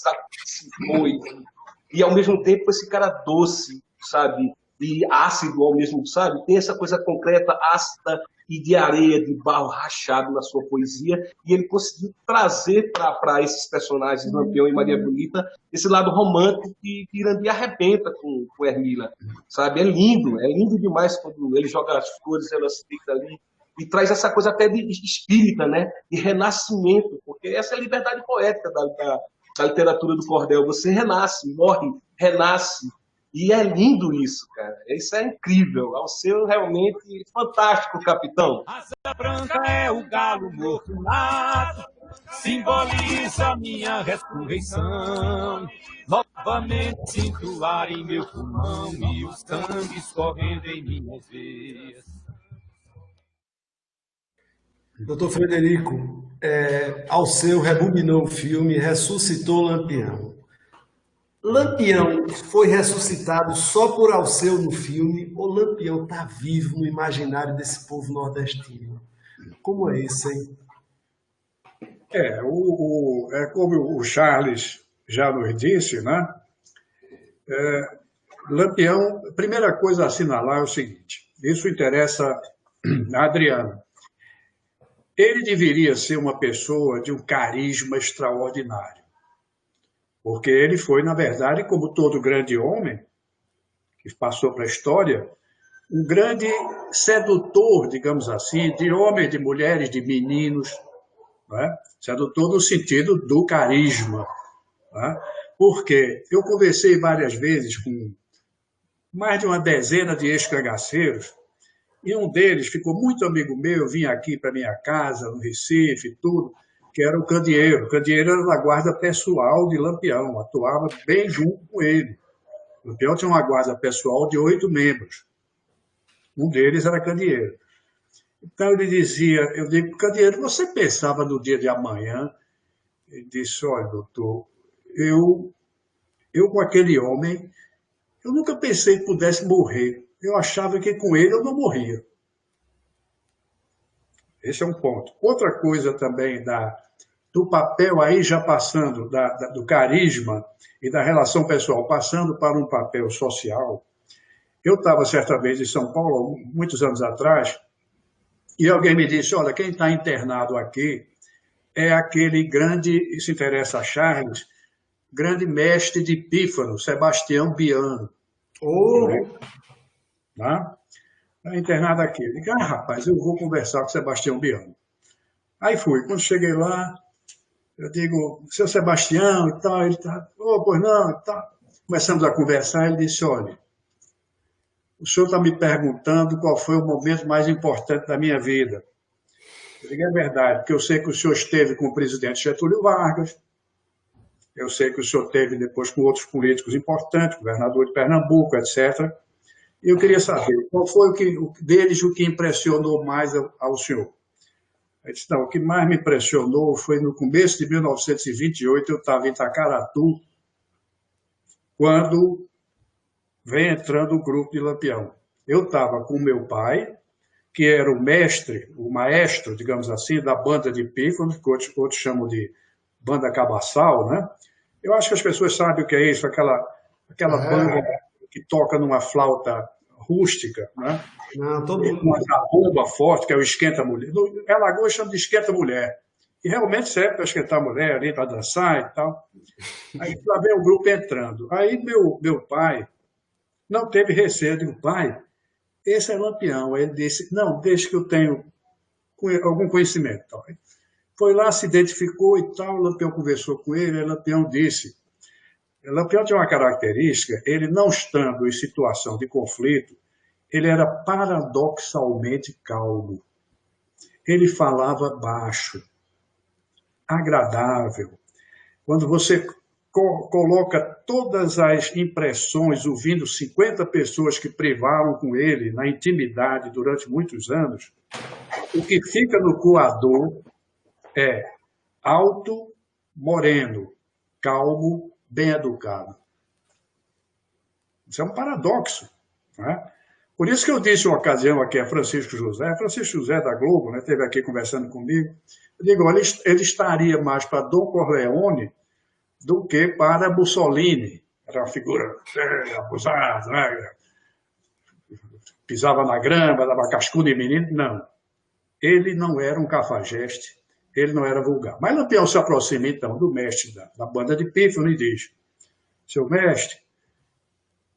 e ao mesmo tempo esse cara doce, sabe? E ácido ao mesmo, sabe? Tem essa coisa concreta, ácida e de areia, de barro rachado na sua poesia, e ele conseguiu trazer para esses personagens, Lampião e Maria Bonita, esse lado romântico que Irandi arrebenta com Hermila, sabe? É lindo demais quando ele joga as flores, elas ficam ali, e traz essa coisa até de espírita, né? De renascimento, porque essa é a liberdade poética da literatura do cordel. Você renasce, morre, renasce. E é lindo isso, cara. Isso é incrível. Alceu realmente fantástico, capitão. Asa branca é o galo morto nato, simboliza a minha ressurreição. Novamente sinto ar em meu pulmão e os sangues correndo em minhas veias. Doutor Frederico, Alceu rebobinou o filme, ressuscitou Lampião. Lampião foi ressuscitado só por Alceu no filme ou Lampião está vivo no imaginário desse povo nordestino? Como é isso, hein? Como o Charles já nos disse, né? Lampião, a primeira coisa a assinalar é o seguinte, isso interessa a Adriana. Ele deveria ser uma pessoa de um carisma extraordinário, porque ele foi, na verdade, como todo grande homem que passou para a história, um grande sedutor, digamos assim, de homens, de mulheres, de meninos, né? Sedutor no sentido do carisma, né? Porque eu conversei várias vezes com mais de uma dezena de ex-cangaceiros E um deles ficou muito amigo meu, vinha aqui para minha casa, no Recife, tudo, que era o Candeeiro. O Candeeiro era da guarda pessoal de Lampião, atuava bem junto com ele. Lampião tinha uma guarda pessoal de 8 membros. Um deles era Candeeiro. Então ele dizia, eu digo, Candeeiro, você pensava no dia de amanhã? Ele disse, olha, doutor, eu com aquele homem, eu nunca pensei que pudesse morrer. Eu achava que com ele eu não morria. Esse é um ponto. Outra coisa também do papel aí já passando, do carisma e da relação pessoal, passando para um papel social. Eu estava certa vez em São Paulo, muitos anos atrás, e alguém me disse, olha, quem está internado aqui é aquele grande, isso interessa a Charles, grande mestre de pífano, Sebastião Biano. Tá? Está internado aqui. Eu digo, rapaz, eu vou conversar com o Sebastião Biano. Aí fui. Quando cheguei lá, eu digo, seu Sebastião e tal, ele está, pois não, e tal. Começamos a conversar, ele disse, olha, o senhor está me perguntando qual foi o momento mais importante da minha vida. Eu digo, é verdade, porque eu sei que o senhor esteve com o presidente Getúlio Vargas, eu sei que o senhor esteve depois com outros políticos importantes, governador de Pernambuco, etc. E eu queria saber, qual foi o que impressionou mais ao senhor? Ele disse, não, o que mais me impressionou foi no começo de 1928, eu estava em Itacaratu, quando vem entrando o grupo de Lampião. Eu estava com meu pai, que era o maestro, digamos assim, da banda de pífanos, que outros chamam de banda cabaçal, né? Eu acho que as pessoas sabem o que é isso, aquela banda que toca numa flauta rústica, né? Não, todo mundo. Uma zabumba forte, que é o esquenta-mulher. Em Alagoas chama de esquenta-mulher. E realmente serve para esquentar a mulher ali, para dançar e tal. Aí lá vem o grupo entrando. Aí meu pai não teve receio. Eu digo, pai, esse é Lampião. Aí ele disse, não, deixa que eu tenho algum conhecimento. Foi lá, se identificou e tal, o Lampião conversou com ele, aí o Lampião disse, Lampião tinha uma característica, ele não estando em situação de conflito, ele era paradoxalmente calmo. Ele falava baixo, agradável. Quando você coloca todas as impressões, ouvindo 50 pessoas que privaram com ele na intimidade durante muitos anos, o que fica no coador é alto, moreno, calmo, bem educado. Isso é um paradoxo, né? Por isso que eu disse uma ocasião aqui a Francisco José da Globo, né, esteve aqui conversando comigo, eu digo, olha, ele estaria mais para Dom Corleone do que para Mussolini. Era uma figura abusada, né? Pisava na grama, dava cascudo em menino. Não. Ele não era um cafajeste, ele não era vulgar. Mas Lampião se aproxima, então, do mestre da banda de pífano e diz, seu mestre,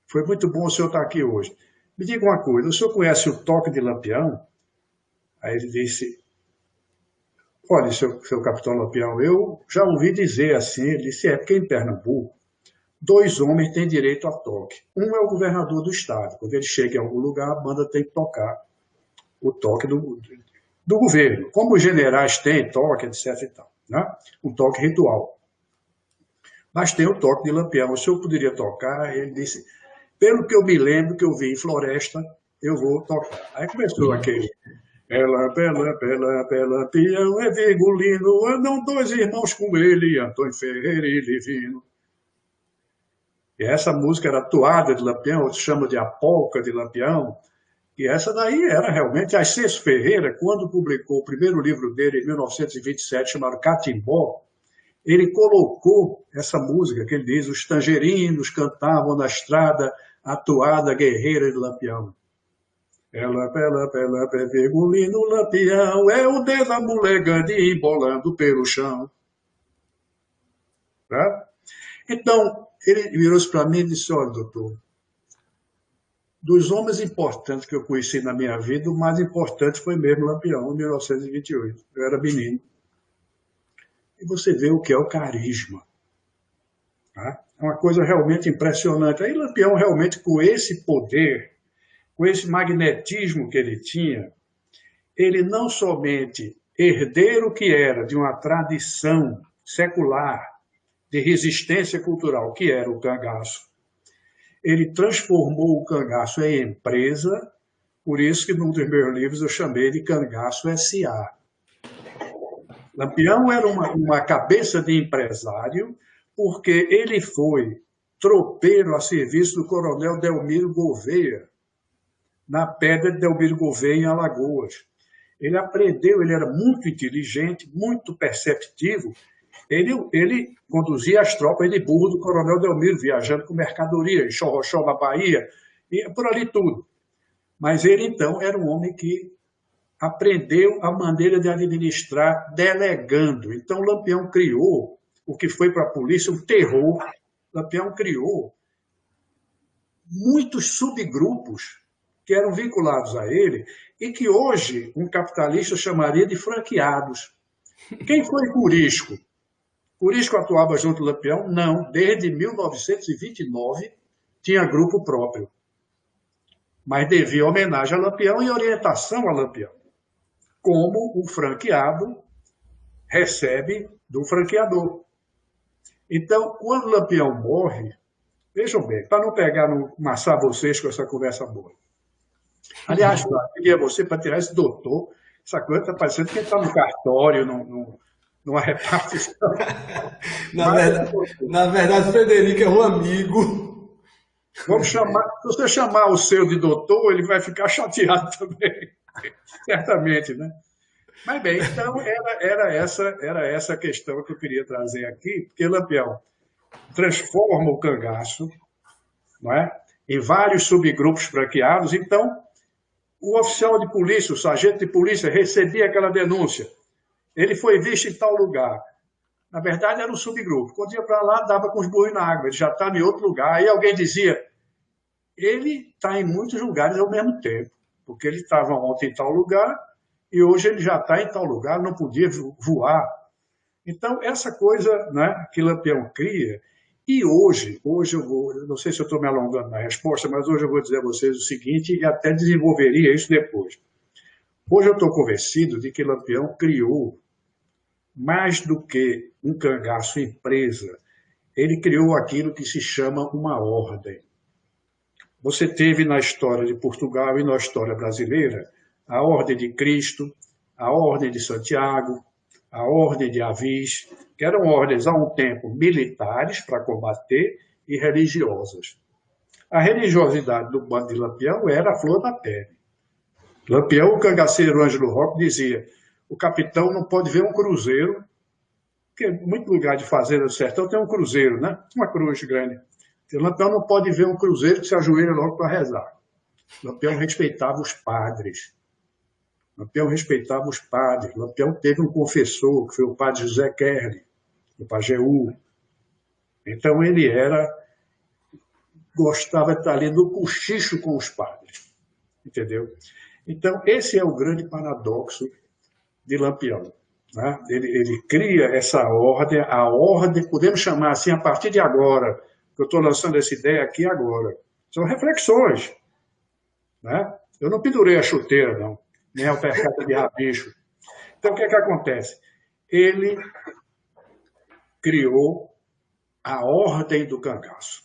foi muito bom o senhor estar aqui hoje. Me diga uma coisa, o senhor conhece o toque de Lampião? Aí ele disse, olha, seu capitão Lampião, eu já ouvi dizer assim, ele disse, porque em Pernambuco, 2 homens têm direito a toque. Um é o governador do estado. Quando ele chega em algum lugar, a banda tem que tocar o toque do governo. Como os generais têm toque, etc. e tal, né? Um toque ritual. Mas tem o toque de Lampião. O senhor poderia tocar? Ele disse, pelo que eu me lembro, que eu vi em Floresta, eu vou tocar. Aí começou aquele... Lampião é Virgulino, andam 2 irmãos com ele, Antônio Ferreira e Livino. E essa música era a toada de Lampião, outros chamam de a polca de Lampião, e essa daí era realmente... Assis Ferreira, quando publicou o primeiro livro dele, em 1927, chamado Catimbó, ele colocou essa música, que ele diz, os tangerinos cantavam na estrada a toada guerreira de Lampião. Virgulino, Lampião, é o dedo da mulher grande embolando pelo chão. Tá? Então, ele virou-se para mim e disse, olha, doutor, dos homens importantes que eu conheci na minha vida, o mais importante foi mesmo Lampião, em 1928. Eu era menino. E você vê o que é o carisma. Tá? É uma coisa realmente impressionante. Aí Lampião realmente, com esse poder com esse magnetismo que ele tinha, ele não somente herdeiro que era de uma tradição secular de resistência cultural, que era o cangaço, ele transformou o cangaço em empresa, por isso que num dos meus livros eu chamei de Cangaço S.A. Lampião era uma cabeça de empresário, porque ele foi tropeiro a serviço do coronel Delmiro Gouveia, na pedra de Delmiro Gouveia, em Alagoas. Ele aprendeu, ele era muito inteligente, muito perceptivo. Ele conduzia as tropas de burro do coronel Delmiro, viajando com mercadoria, em Xorroxó, na Bahia, e por ali tudo. Mas ele, então, era um homem que aprendeu a maneira de administrar delegando. Então, Lampião criou o que foi para a polícia um terror. Lampião criou muitos subgrupos que eram vinculados a ele e que hoje um capitalista chamaria de franqueados. Quem foi Curisco? Curisco atuava junto ao Lampião? Não, desde 1929 tinha grupo próprio. Mas devia homenagem a Lampião e orientação a Lampião, como o franqueado recebe do franqueador. Então, quando Lampião morre, vejam bem, para não pegar no amassar vocês com essa conversa boa. Aliás, eu pedi a você para tirar esse doutor, essa coisa está parecendo que ele está no cartório, numa repartição. Na verdade, Frederico é um amigo. Vamos chamar, se você chamar o seu de doutor, ele vai ficar chateado também, certamente, né? Mas bem, então era essa questão que eu queria trazer aqui, porque Lampião transforma o cangaço, não é, em vários subgrupos franqueados. Então, o oficial de polícia, o sargento de polícia, recebia aquela denúncia. Ele foi visto em tal lugar. Na verdade, era um subgrupo. Quando ia para lá, dava com os burros na água. Ele já estava em outro lugar. Aí alguém dizia, ele está em muitos lugares ao mesmo tempo, porque ele estava ontem em tal lugar e hoje ele já está em tal lugar, não podia voar. Então, essa coisa, né, que Lampião cria, e hoje eu não sei se eu estou me alongando na resposta, mas hoje eu vou dizer a vocês o seguinte, e até desenvolveria isso depois. Hoje eu estou convencido de que Lampião criou, mais do que um cangaço empresa, ele criou aquilo que se chama uma ordem. Você teve na história de Portugal e na história brasileira a Ordem de Cristo, a Ordem de Santiago, a Ordem de Avis, que eram ordens há um tempo militares para combater e religiosas. A religiosidade do bando de Lampião era a flor da pele. Lampião, o cangaceiro Ângelo Roque, dizia, o capitão não pode ver um cruzeiro, porque em muito lugar de fazenda do sertão tem um cruzeiro, né? Uma cruz grande. O Lampião não pode ver um cruzeiro que se ajoelha logo para rezar. Lampião respeitava os padres. Lampião respeitava os padres. Lampião teve um confessor, que foi o padre José Kerley, do Pajeú. Então ele gostava de estar ali no cochicho com os padres. Entendeu? Então esse é o grande paradoxo de Lampião. Né? Ele cria essa ordem, a ordem, podemos chamar assim, a partir de agora, que eu estou lançando essa ideia aqui agora. São reflexões. Né? Eu não pendurei a chuteira, não, nem a alpercata de rabicho. Então, o que é que acontece? Ele criou a ordem do cangaço.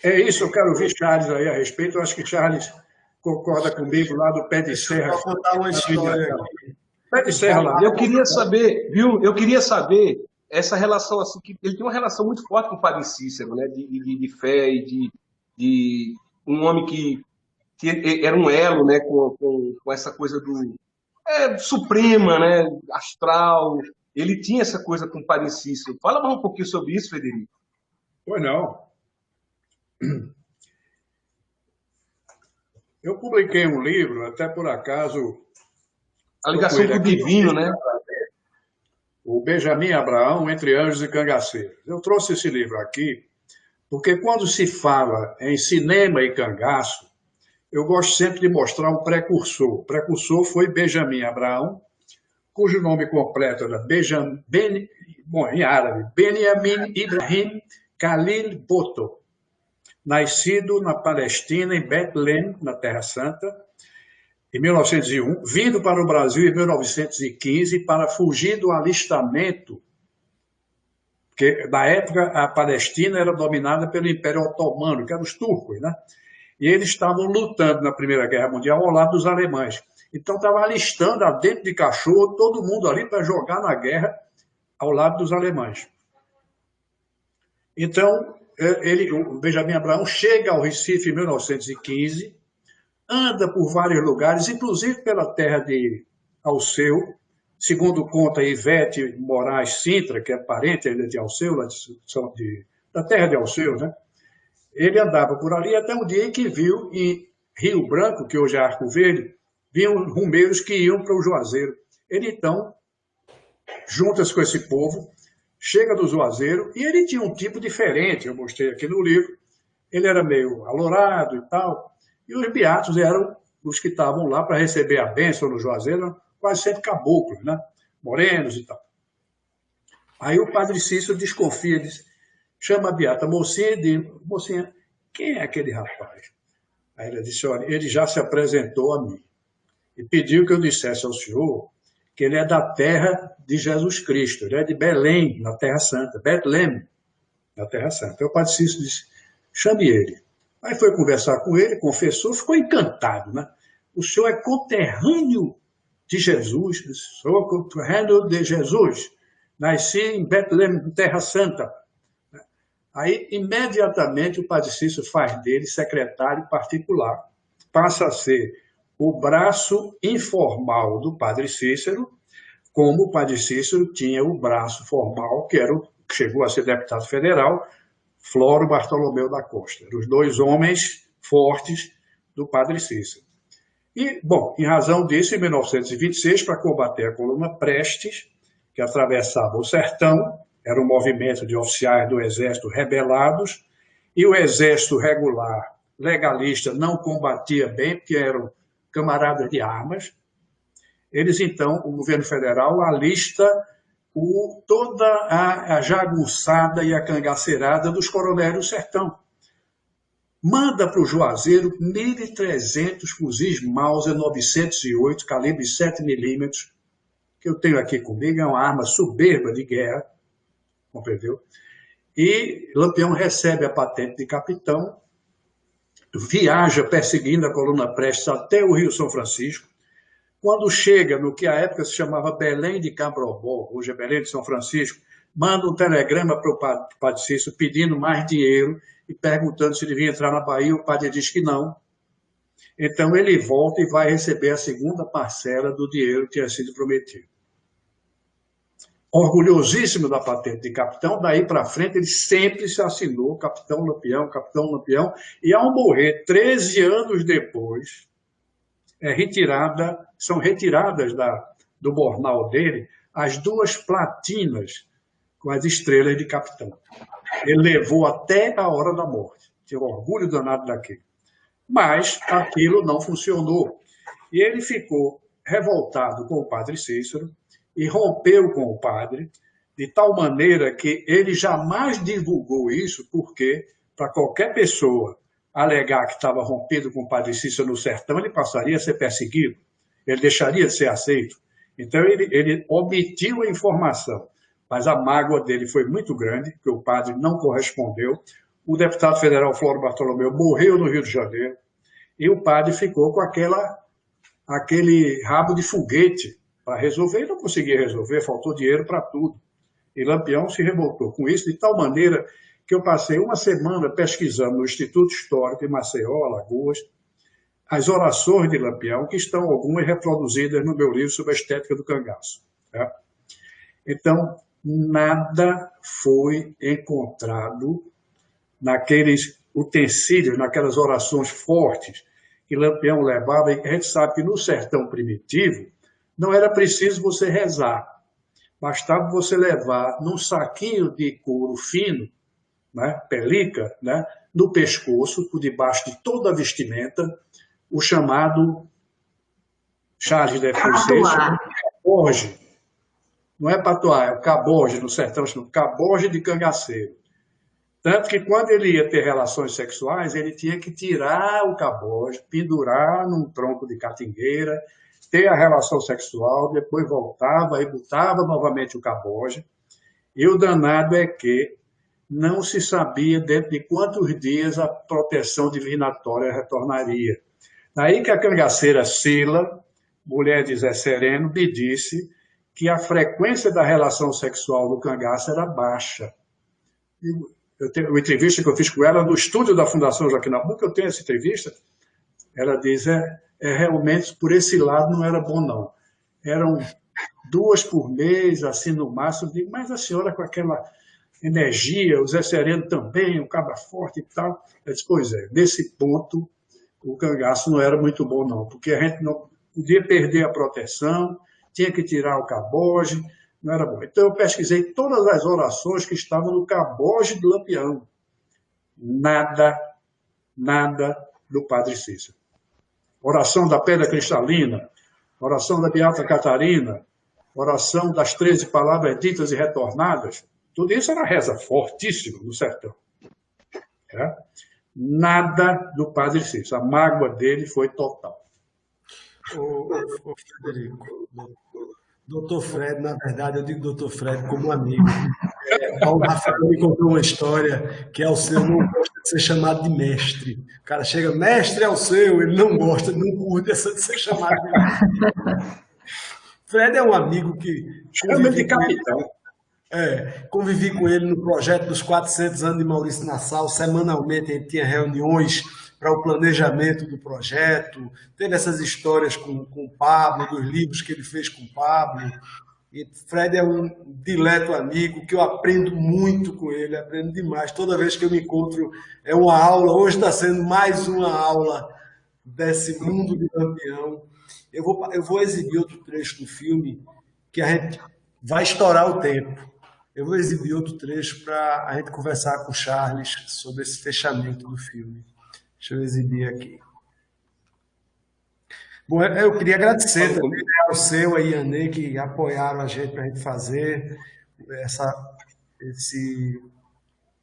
É isso, eu quero ouvir Charles aí a respeito. Eu acho que Charles concorda comigo lá do Pé de Serra. Vou contar uma história. Pé de Serra lá. Eu queria saber, viu? Eu queria saber essa relação, assim, que ele tem uma relação muito forte com o Padre Cícero, né? De fé e de um homem que era um elo, né? Com essa coisa do suprema, né? Astral. Ele tinha essa coisa com o Padre Cícero. Fala mais um pouquinho sobre isso, Frederico. Pois não. Eu publiquei um livro, até por acaso... A ligação com o divino, né? O Benjamin Abraão, Entre Anjos e Cangaceiros. Eu trouxe esse livro aqui porque quando se fala em cinema e cangaço, eu gosto sempre de mostrar um precursor. O precursor foi Benjamin Abraão, cujo nome completo era em árabe, Benjamin Ibrahim Khalil Bhutto. nascido na Palestina, em Betlém, na Terra Santa, em 1901, vindo para o Brasil em 1915 para fugir do alistamento, porque na época a Palestina era dominada pelo Império Otomano, que eram os turcos, né? E eles estavam lutando na Primeira Guerra Mundial ao lado dos alemães. Então estava alistando a dentro de cachorro todo mundo ali para jogar na guerra ao lado dos alemães. Então, o Benjamin Abraão chega ao Recife em 1915, anda por vários lugares, inclusive pela terra de Alceu, segundo conta Ivete Moraes Sintra, que é parente ainda de Alceu, da terra de Alceu, né? Ele andava por ali até um dia em que viu em Rio Branco, que hoje é Arco Verde, viam rumeiros que iam para o Juazeiro. Ele, então, junta-se com esse povo, chega do Juazeiro, e ele tinha um tipo diferente, eu mostrei aqui no livro. Ele era meio alourado e tal, e os beatos eram os que estavam lá para receber a bênção no Juazeiro, quase sempre caboclos, né? Morenos e tal. Aí o padre Cícero desconfia, diz, chama a beata mocinha e diz, mocinha, quem é aquele rapaz? Aí ela disse, olha, ele já se apresentou a mim e pediu que eu dissesse ao senhor que ele é da terra de Jesus Cristo, ele é de Belém, na Terra Santa, Betlém, na Terra Santa. Então o padre Cícero disse, chame ele. Aí foi conversar com ele, confessou, ficou encantado, né? O senhor é conterrâneo de Jesus, sou conterrâneo de Jesus, nasci em Betlém, Terra Santa. Aí, imediatamente, o padre Cícero faz dele secretário particular, passa a ser o braço informal do padre Cícero, como o padre Cícero tinha o braço formal, que chegou a ser deputado federal, Floro Bartolomeu da Costa. Eram os dois homens fortes do padre Cícero. E, bom, em razão disso, em 1926, para combater a coluna Prestes, que atravessava o sertão, era um movimento de oficiais do Exército rebelados, e o Exército regular, legalista, não combatia bem, porque eram camaradas de armas. Eles, então, o governo federal alista toda a jagunçada e a cangaceirada dos coronéis do sertão. Manda para o Juazeiro 1.300 fuzis Mauser 908, calibre 7mm, que eu tenho aqui comigo, é uma arma soberba de guerra, compreendeu? E Lampião recebe a patente de capitão, viaja perseguindo a coluna Prestes até o Rio São Francisco. Quando chega no que à época se chamava Belém de Cambrobó, hoje é Belém de São Francisco, manda um telegrama para o padre Cícero pedindo mais dinheiro e perguntando se devia entrar na Bahia. O padre diz que não. Então ele volta e vai receber a segunda parcela do dinheiro que tinha sido prometido. Orgulhosíssimo da patente de capitão, daí para frente ele sempre se assinou Capitão Lampião, e ao morrer 13 anos depois, são retiradas do bornal dele as duas platinas com as estrelas de capitão. Ele levou até a hora da morte, tinha orgulho danado daquilo. Mas aquilo não funcionou. E ele ficou revoltado com o padre Cícero e rompeu com o padre, de tal maneira que ele jamais divulgou isso, porque para qualquer pessoa alegar que estava rompido com o padre Cícero no sertão, ele passaria a ser perseguido, ele deixaria de ser aceito. Então ele omitiu a informação, mas a mágoa dele foi muito grande, porque o padre não correspondeu. O deputado federal Floro Bartolomeu morreu no Rio de Janeiro, e o padre ficou com aquele rabo de foguete para resolver, e não conseguia resolver, faltou dinheiro para tudo. E Lampião se revoltou com isso, de tal maneira que eu passei uma semana pesquisando no Instituto Histórico de Maceió, Alagoas, as orações de Lampião, que estão algumas reproduzidas no meu livro sobre a estética do cangaço. Tá? Então, nada foi encontrado naqueles utensílios, naquelas orações fortes que Lampião levava, e a gente sabe que no sertão primitivo não era preciso você rezar, bastava você levar num saquinho de couro fino, né, pelica, né, no pescoço, por debaixo de toda a vestimenta, o chamado Charles de Foucault, caboge. Não é patuá, é o caboge no sertão, chama caboge de cangaceiro. Tanto que quando ele ia ter relações sexuais, ele tinha que tirar o cabojo, pendurar num tronco de catingueira, ter a relação sexual, depois voltava e botava novamente o cabojo. E o danado é que não se sabia dentro de quantos dias a proteção divinatória retornaria. Daí que a cangaceira Sila, mulher de Zé Sereno, me disse que a frequência da relação sexual do cangaço era baixa. Uma entrevista que eu fiz com ela no estúdio da Fundação Joaquim Nabuco, eu tenho essa entrevista, ela diz, realmente, por esse lado não era bom, não. Eram 2 por mês, assim, no máximo. Eu digo, mas a senhora com aquela energia, o Zé Sereno também, um cabra forte e tal. Eu disse, pois é, nesse ponto, o cangaço não era muito bom, não, porque a gente não podia perder a proteção, tinha que tirar o caboge, não era bom. Então, eu pesquisei todas as orações que estavam no caboge do Lampião. Nada do Padre Cícero. Oração da Pedra Cristalina, oração da Beata Catarina, oração das 13 palavras ditas e retornadas, tudo isso era reza fortíssima no sertão. É? Nada do Padre Cícero. A mágoa dele foi total. Ô, Frederico, doutor Fred, na verdade, eu digo doutor Fred como amigo. Paulo Rafael me contou uma história que Alceu não gosta de ser chamado de mestre. O cara chega, mestre Alceu, ele não gosta, não curte essa de ser chamado de mestre. Fred é um amigo que... Chama de capitão. Convivi com ele no projeto dos 400 anos de Maurício Nassau. Semanalmente a gente tinha reuniões para o planejamento do projeto. Teve essas histórias com o Pablo, dos livros que ele fez com o Pablo. E Fred é um dileto amigo que eu aprendo muito com ele, aprendo demais. Toda vez que eu me encontro é uma aula. Hoje está sendo mais uma aula desse mundo de Lampião. Eu vou exibir outro trecho do filme que a gente vai estourar o tempo. Eu vou exibir outro trecho para a gente conversar com o Charles sobre esse fechamento do filme. Deixa eu exibir aqui. Bom, eu queria agradecer também ao Seu e a Ianê que apoiaram a gente para a gente fazer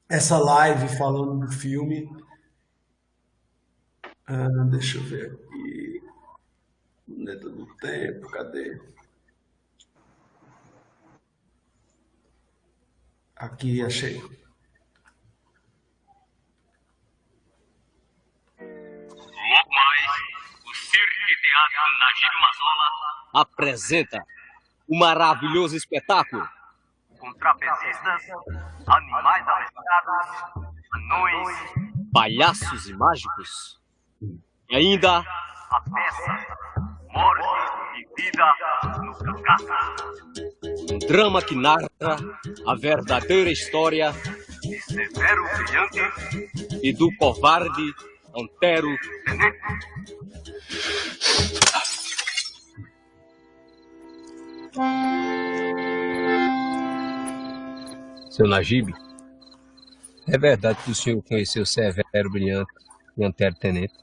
essa live falando do filme. Deixa eu ver aqui. Dentro do tempo, cadê? Aqui, achei. Logo mais, o Cirque Teatro Najib Mazola apresenta um maravilhoso espetáculo com trapezistas, animais aleatórios, anões, palhaços e mágicos. E ainda a peça Morte e Vida no Cangaço. Um drama que narra a verdadeira história de Severo Brilhante e do covarde Antero Tenente. Seu Najib, é verdade que o senhor conheceu Severo Brilhante e Antero Tenente?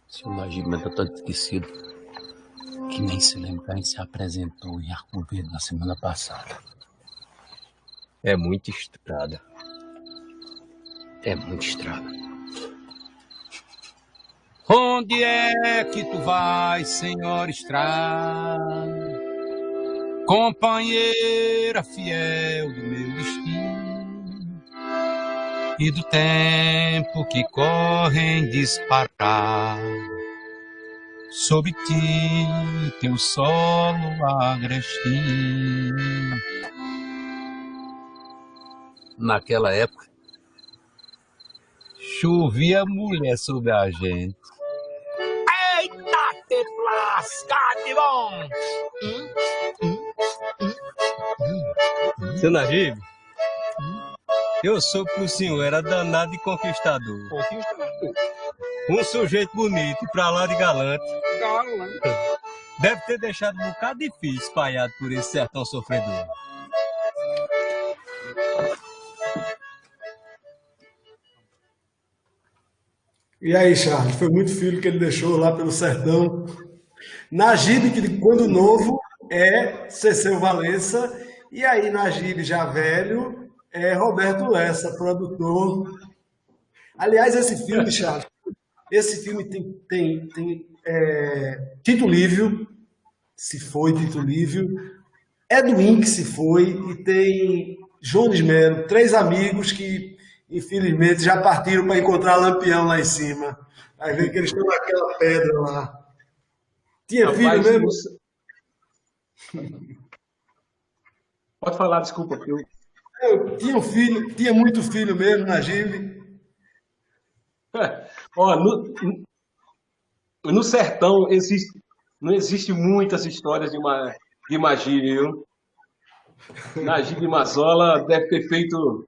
Seu Najib, mas eu tô esquecido que nem se lembra que a gente se apresentou em Arco Verde na semana passada. É muita estrada. É muita estrada. Onde é que tu vais, senhora estrada? Companheira fiel do meu destino e do tempo que corre em disparado sob ti, teu solo agrestino. Naquela época, chovia mulher sobre a gente. Eita, te lascar de bom! Seu Najib, eu soube que o senhor era danado e conquistador. Um sujeito bonito e pra lá de galante. Deve ter deixado um bocado difícil espalhado por esse sertão sofredor. E aí, Charles, foi muito filho que ele deixou lá pelo sertão. Najib, que quando novo é Ceceu Valença, E aí, Najib, já velho, é Roberto Lessa, produtor. Aliás, esse filme, Charles, esse filme tem Tito Livio, se foi Tito Livio, Edwin, que se foi, e tem Jones Melo, 3 amigos que, infelizmente, já partiram para encontrar Lampião lá em cima. Vai ver que eles estão naquela pedra lá. Tinha filho Rapaz, mesmo? Pode falar, desculpa. Tinha tinha muito filho mesmo, Najib. Ó, no sertão não existe muitas histórias de Magírio, viu? Najib Mazola deve ter feito.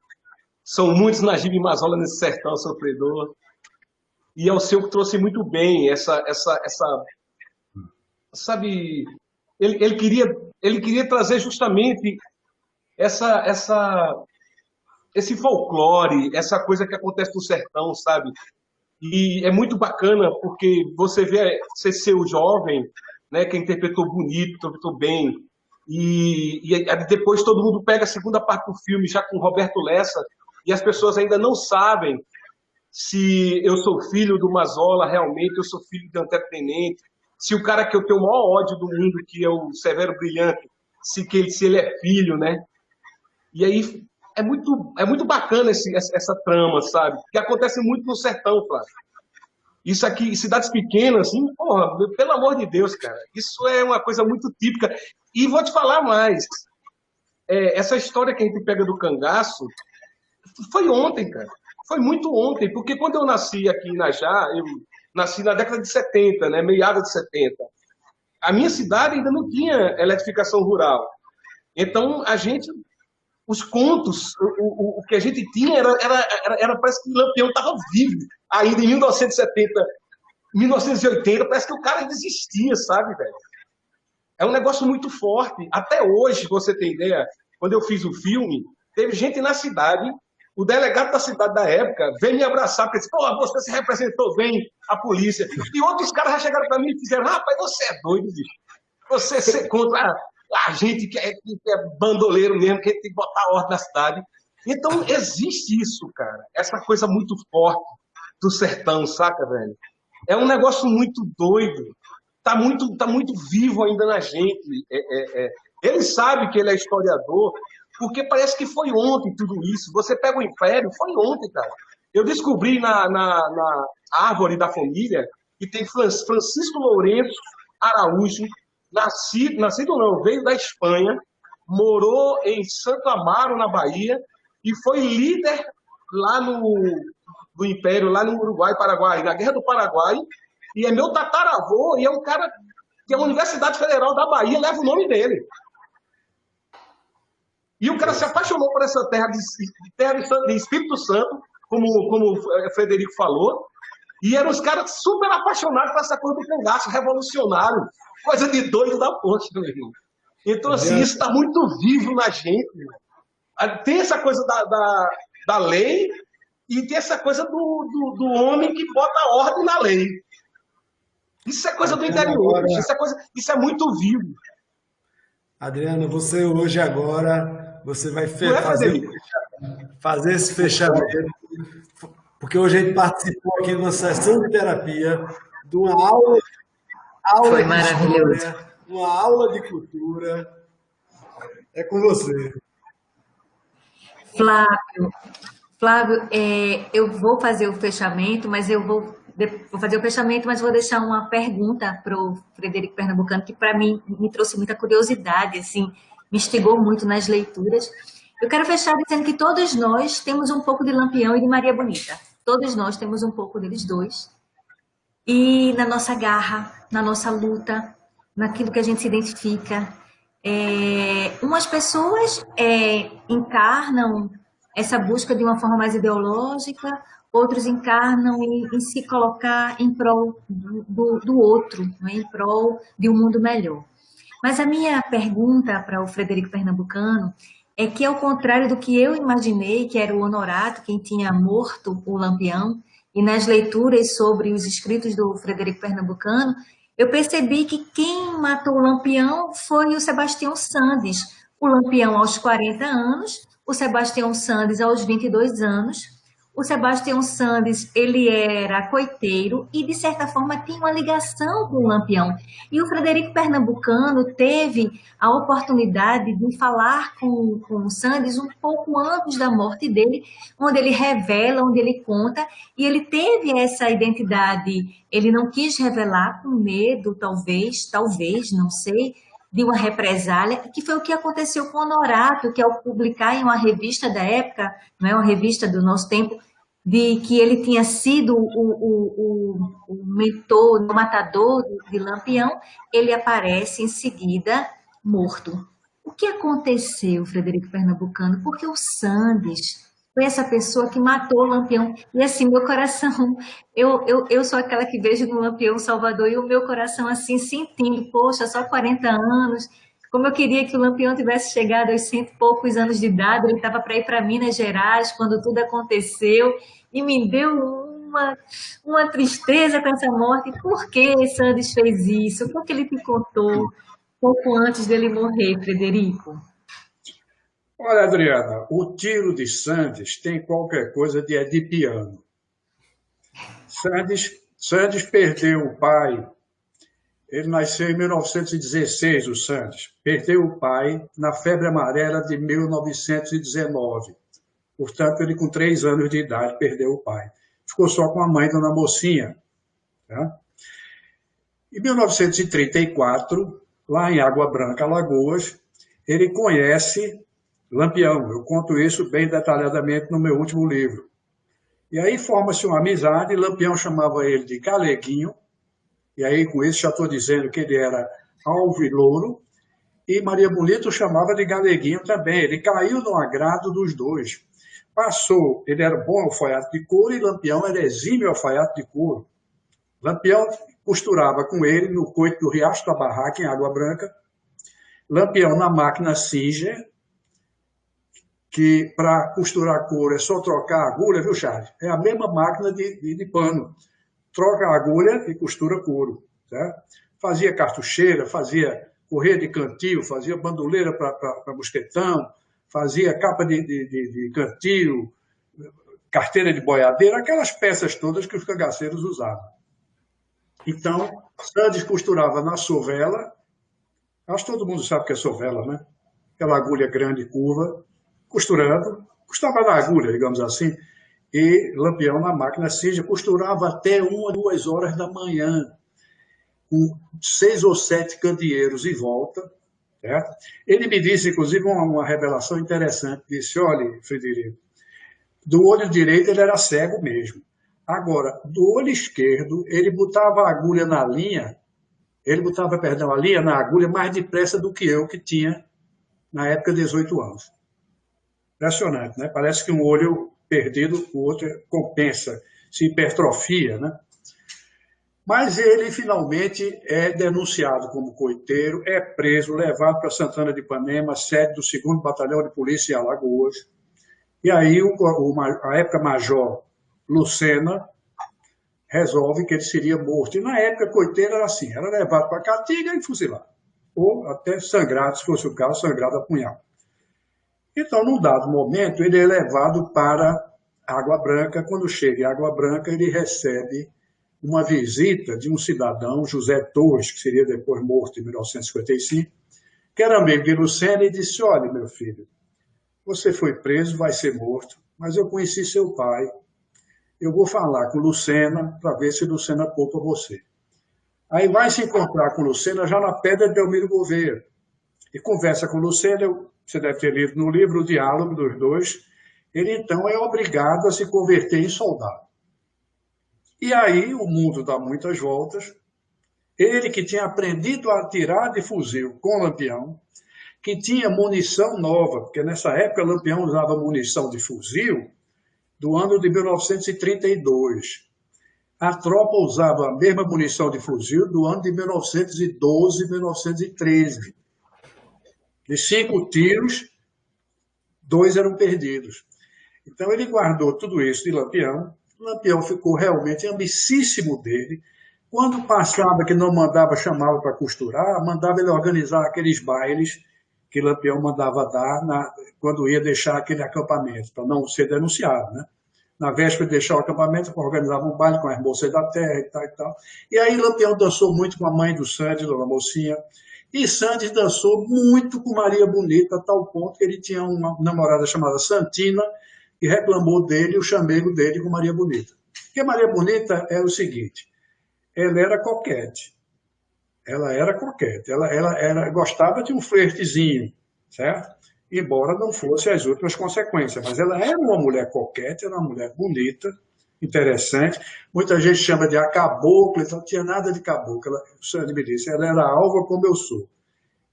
São muitos Najib Mazola nesse sertão sofredor. E é o seu que trouxe muito bem sabe, ele queria trazer justamente esse folclore, essa coisa que acontece no sertão, sabe? E é muito bacana porque você vê você ser o jovem, né, que interpretou bonito, interpretou bem, e depois todo mundo pega a segunda parte do filme já com Roberto Lessa, e as pessoas ainda não sabem se eu sou filho do Mazola, realmente, eu sou filho de Antero Tenente, se o cara que eu tenho o maior ódio do mundo, que é o Severo Brilhante, se ele é filho, né? E aí é muito bacana essa trama, sabe? Que acontece muito no sertão, Flávio. Isso aqui, cidades pequenas, assim, porra, pelo amor de Deus, cara, isso é uma coisa muito típica. E vou te falar mais, essa história que a gente pega do cangaço, foi ontem, cara. Foi muito ontem, porque quando eu nasci aqui em Inajá, eu nasci na década de 70, né, meada de 70. A minha cidade ainda não tinha eletrificação rural. Então, os contos, o que a gente tinha era parece que o Lampião estava vivo. Ainda em 1970, 1980, parece que o cara ainda existia, sabe, velho? É um negócio muito forte. Até hoje, você tem ideia, quando eu fiz o filme, teve gente na cidade, o delegado da cidade da época veio me abraçar, porque disse, pô, você se representou bem a polícia. E outros caras já chegaram para mim e fizeram, rapaz, você é doido, bicho. Você ser contra a gente que é bandoleiro mesmo, que tem que botar ordem na cidade. Então, existe isso, cara. Essa coisa muito forte do sertão, saca, velho? É um negócio muito doido. Tá muito vivo ainda na gente. Ele sabe que ele é historiador, porque parece que foi ontem tudo isso. Você pega o Império, foi ontem, cara. Eu descobri na árvore da família que tem Francisco Lourenço Araújo, nascido não, veio da Espanha, morou em Santo Amaro, na Bahia, e foi líder lá do Império, lá no Uruguai, Paraguai, na Guerra do Paraguai, e é meu tataravô, e é um cara que a Universidade Federal da Bahia leva o nome dele. E o cara se apaixonou por essa terra de Espírito Santo, como o Frederico falou, e eram os caras super apaixonados por essa coisa do cangaço revolucionário, coisa de doido da ponte, meu irmão. Então, assim, isso está muito vivo na gente. Tem essa coisa da lei e tem essa coisa do homem que bota ordem na lei. Isso é coisa do interior, isso é muito vivo. Adriano, você hoje agora, você vai fazer esse fechamento, porque hoje a gente participou aqui de uma sessão de terapia, de uma aula Foi de maravilhoso. história, uma aula de cultura. É com você. Flávio, eu vou fazer o fechamento, mas vou fazer o fechamento, mas vou deixar uma pergunta para o Frederico Pernambucano, que para mim me trouxe muita curiosidade, assim, me instigou muito nas leituras. Eu quero fechar dizendo que todos nós temos um pouco de Lampião e de Maria Bonita. Todos nós temos um pouco deles dois. E na nossa garra, na nossa luta, naquilo que a gente se identifica. Umas pessoas encarnam essa busca de uma forma mais ideológica, outros encarnam em se colocar em prol do outro, né? Em prol de um mundo melhor. Mas a minha pergunta para o Frederico Pernambucano é que, ao contrário do que eu imaginei, que era o Honorato quem tinha morto o Lampião, e nas leituras sobre os escritos do Frederico Pernambucano, eu percebi que quem matou o Lampião foi o Sebastião Sandes, o Lampião aos 40 anos, o Sebastião Sandes aos 22 anos. O Sebastião Sandes, ele era coiteiro e, de certa forma, tinha uma ligação com o Lampião. E o Frederico Pernambucano teve a oportunidade de falar com o Sandes um pouco antes da morte dele, onde ele revela, onde ele conta, e ele teve essa identidade. Ele não quis revelar com medo, talvez, não sei, de uma represália, que foi o que aconteceu com Honorato, que ao publicar em uma revista da época, não é uma revista do nosso tempo, de que ele tinha sido o mentor, o matador de Lampião, ele aparece em seguida morto. O que aconteceu, Frederico Pernambucano? Porque o Sandes foi essa pessoa que matou o Lampião. E assim, meu coração, eu sou aquela que vejo no Lampião Salvador e o meu coração assim, sentindo, poxa, só 40 anos, como eu queria que o Lampião tivesse chegado aos 100 e poucos anos de idade, ele estava para ir para Minas Gerais quando tudo aconteceu, e me deu uma tristeza com essa morte. Por que Sandes fez isso? Por que ele te contou pouco antes dele morrer, Frederico? Olha, Adriana, o tiro de Sandes tem qualquer coisa de edipiano. Sandes perdeu o pai. Ele nasceu em 1916, o Sandes. Perdeu o pai na febre amarela de 1919. Portanto, ele com 3 anos de idade perdeu o pai. Ficou só com a mãe, Dona Mocinha. Tá? Em 1934, lá em Água Branca, Alagoas, ele conhece Lampião. Eu conto isso bem detalhadamente no meu último livro. E aí forma-se uma amizade, Lampião chamava ele de Galeguinho, e aí com isso já estou dizendo que ele era alvilouro, e Maria Bonita o chamava de Galeguinho também. Ele caiu no agrado dos dois. Passou, ele era bom alfaiate de couro e Lampião era exímio alfaiate de couro. Lampião costurava com ele no coito do Riacho da Barraca, em Água Branca. Lampião na máquina Singer, que para costurar couro é só trocar a agulha, viu, Charles? É a mesma máquina de pano. Troca a agulha e costura couro. Certo? Fazia cartucheira, fazia correia de cantil, fazia bandoleira para mosquetão, fazia capa de cantil, carteira de boiadeira, aquelas peças todas que os cangaceiros usavam. Então, Sandes costurava na sovela, acho que todo mundo sabe o que é sovela, né? Aquela agulha grande, curva, costurava na agulha, digamos assim, e Lampião na máquina Singer costurava até 1 ou 2 horas da manhã, com 6 ou 7 candeeiros em volta. Certo? Ele me disse, inclusive, uma revelação interessante. Disse, olha, Frederico, do olho direito ele era cego mesmo. Agora, do olho esquerdo, ele botava a agulha na linha, a linha na agulha mais depressa do que eu, que tinha, na época, 18 anos. Impressionante, né? Parece que um olho perdido, o outro compensa, se hipertrofia, né? Mas ele finalmente é denunciado como coiteiro, é preso, levado para Santana de Ipanema, sede do 2º Batalhão de Polícia em Alagoas. E aí a época major Lucena resolve que ele seria morto. E na época coiteiro era assim, era levado para a Caatinga e fuzilado. Ou até sangrado, se fosse o caso, sangrado a punhal. Então, num dado momento, ele é levado para Água Branca. Quando chega em Água Branca, ele recebe uma visita de um cidadão, José Torres, que seria depois morto em 1955, que era amigo de Lucena, e disse, olha, meu filho, você foi preso, vai ser morto, mas eu conheci seu pai, eu vou falar com Lucena para ver se Lucena poupa você. Aí vai se encontrar com Lucena já na Pedra de Delmiro Gouveia, e conversa com Lucena, você deve ter lido no livro o diálogo dos dois, ele então é obrigado a se converter em soldado. E aí o mundo dá muitas voltas. Ele que tinha aprendido a atirar de fuzil com Lampião, que tinha munição nova, porque nessa época Lampião usava munição de fuzil do ano de 1932. A tropa usava a mesma munição de fuzil do ano de 1912, 1913. De 5 tiros, 2 eram perdidos. Então ele guardou tudo isso de Lampião. Lampião ficou realmente amicíssimo dele. Quando passava que não mandava chamá-lo para costurar, mandava ele organizar aqueles bailes que Lampião mandava dar quando ia deixar aquele acampamento, para não ser denunciado, né? Na véspera de deixar o acampamento, organizava um baile com as moças da terra e tal e tal. E aí Lampião dançou muito com a mãe do Sandy, Dona Mocinha, e Sandy dançou muito com Maria Bonita, a tal ponto que ele tinha uma namorada chamada Santina, que reclamou dele o chamego dele com Maria Bonita. Porque Maria Bonita é o seguinte, ela era coquete. Ela gostava de um flertezinho, certo? Embora não fosse as outras consequências. Mas ela era uma mulher coquete, era uma mulher bonita, interessante. Muita gente chama de a cabocla, então não tinha nada de cabocla. O Sandy me disse, ela era alva como eu sou.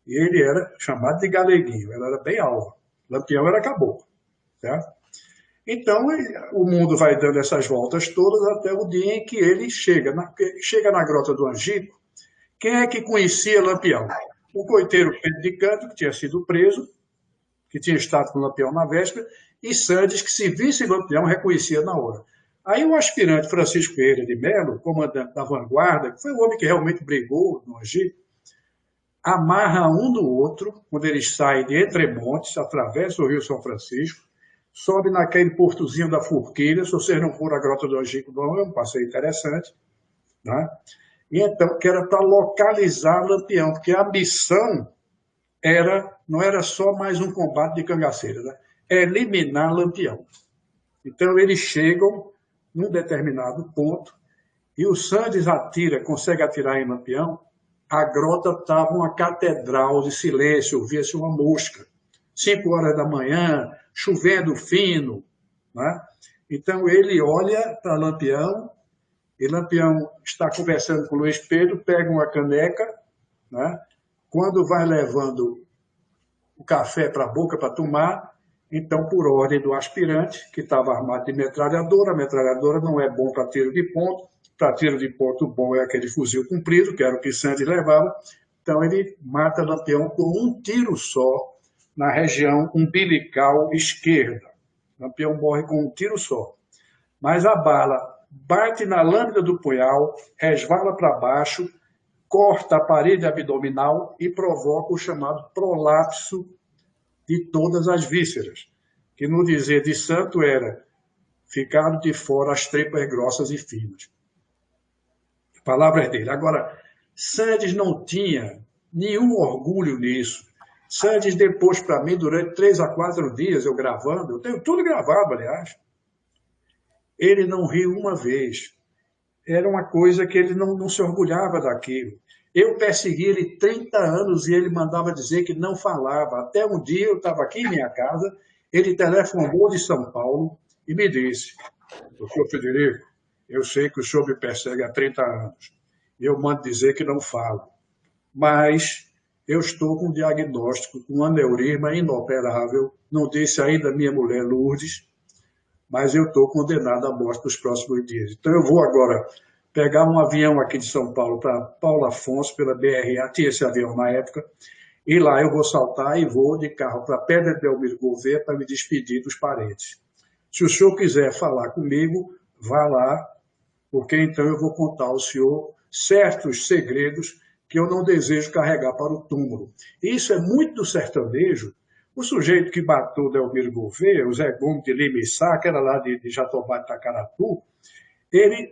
E ele era chamado de galeguinho, ela era bem alva. Lampião era caboclo, certo? Então, o mundo vai dando essas voltas todas até o dia em que ele chega na Grota do Angico. Quem é que conhecia Lampião? O coiteiro Pedro de Canto, que tinha sido preso, que tinha estado com Lampião na véspera, e Sandes, que se visse Lampião, reconhecia na hora. Aí o aspirante Francisco Ferreira de Melo, comandante da vanguarda, que foi o homem que realmente brigou no Angico, amarra um do outro, quando eles saem de Entremontes, atravessa o Rio São Francisco, sobe naquele portozinho da Forquilha. Se vocês não foram à Grota do Angico, não, é um passeio interessante, né? E então, que era para localizar Lampião, porque a missão não era só mais um combate de cangaceira, né? É eliminar Lampião. Então, eles chegam num determinado ponto e o Sandes consegue atirar em Lampião. A grota estava uma catedral de silêncio, ouvia-se uma mosca. 5 horas da manhã, chovendo fino, né? Então, ele olha para Lampião, e Lampião está conversando com Luiz Pedro, pega uma caneca, né? Quando vai levando o café para a boca para tomar, então, por ordem do aspirante, que estava armado de metralhadora, a metralhadora não é bom para tiro de ponto, para tiro de ponto bom é aquele fuzil comprido, que era o que Sandy levava, então ele mata Lampião com um tiro só, na região umbilical esquerda. Lampião morre com um tiro só. Mas a bala bate na lâmina do punhal, resvala para baixo, corta a parede abdominal e provoca o chamado prolapso de todas as vísceras, que no dizer de Santo era ficaram de fora as tripas grossas e finas. Palavras dele. Agora, Sandes não tinha nenhum orgulho nisso. Sandes depois para mim, durante 3 a 4 dias, eu gravando, eu tenho tudo gravado, aliás, ele não riu uma vez. Era uma coisa que ele não se orgulhava daquilo. Eu persegui ele 30 anos e ele mandava dizer que não falava. Até um dia eu estava aqui em minha casa, ele telefonou de São Paulo e me disse, doutor Frederico, eu sei que o senhor me persegue há 30 anos. Eu mando dizer que não falo. Mas eu estou com um diagnóstico, com um aneurisma inoperável. Não disse ainda a minha mulher Lourdes, mas eu estou condenado à morte nos próximos dias. Então eu vou agora pegar um avião aqui de São Paulo para Paulo Afonso, pela BRA, tinha esse avião na época, e lá eu vou saltar e vou de carro para Pedra de Almir Gouveia para me despedir dos parentes. Se o senhor quiser falar comigo, vá lá, porque então eu vou contar ao senhor certos segredos que eu não desejo carregar para o túmulo. Isso é muito do sertanejo. O sujeito que matou Delmiro Gouveia, o Zé Gomes de Lima e Sá, que era lá de Jatobá de Tacaratu, ele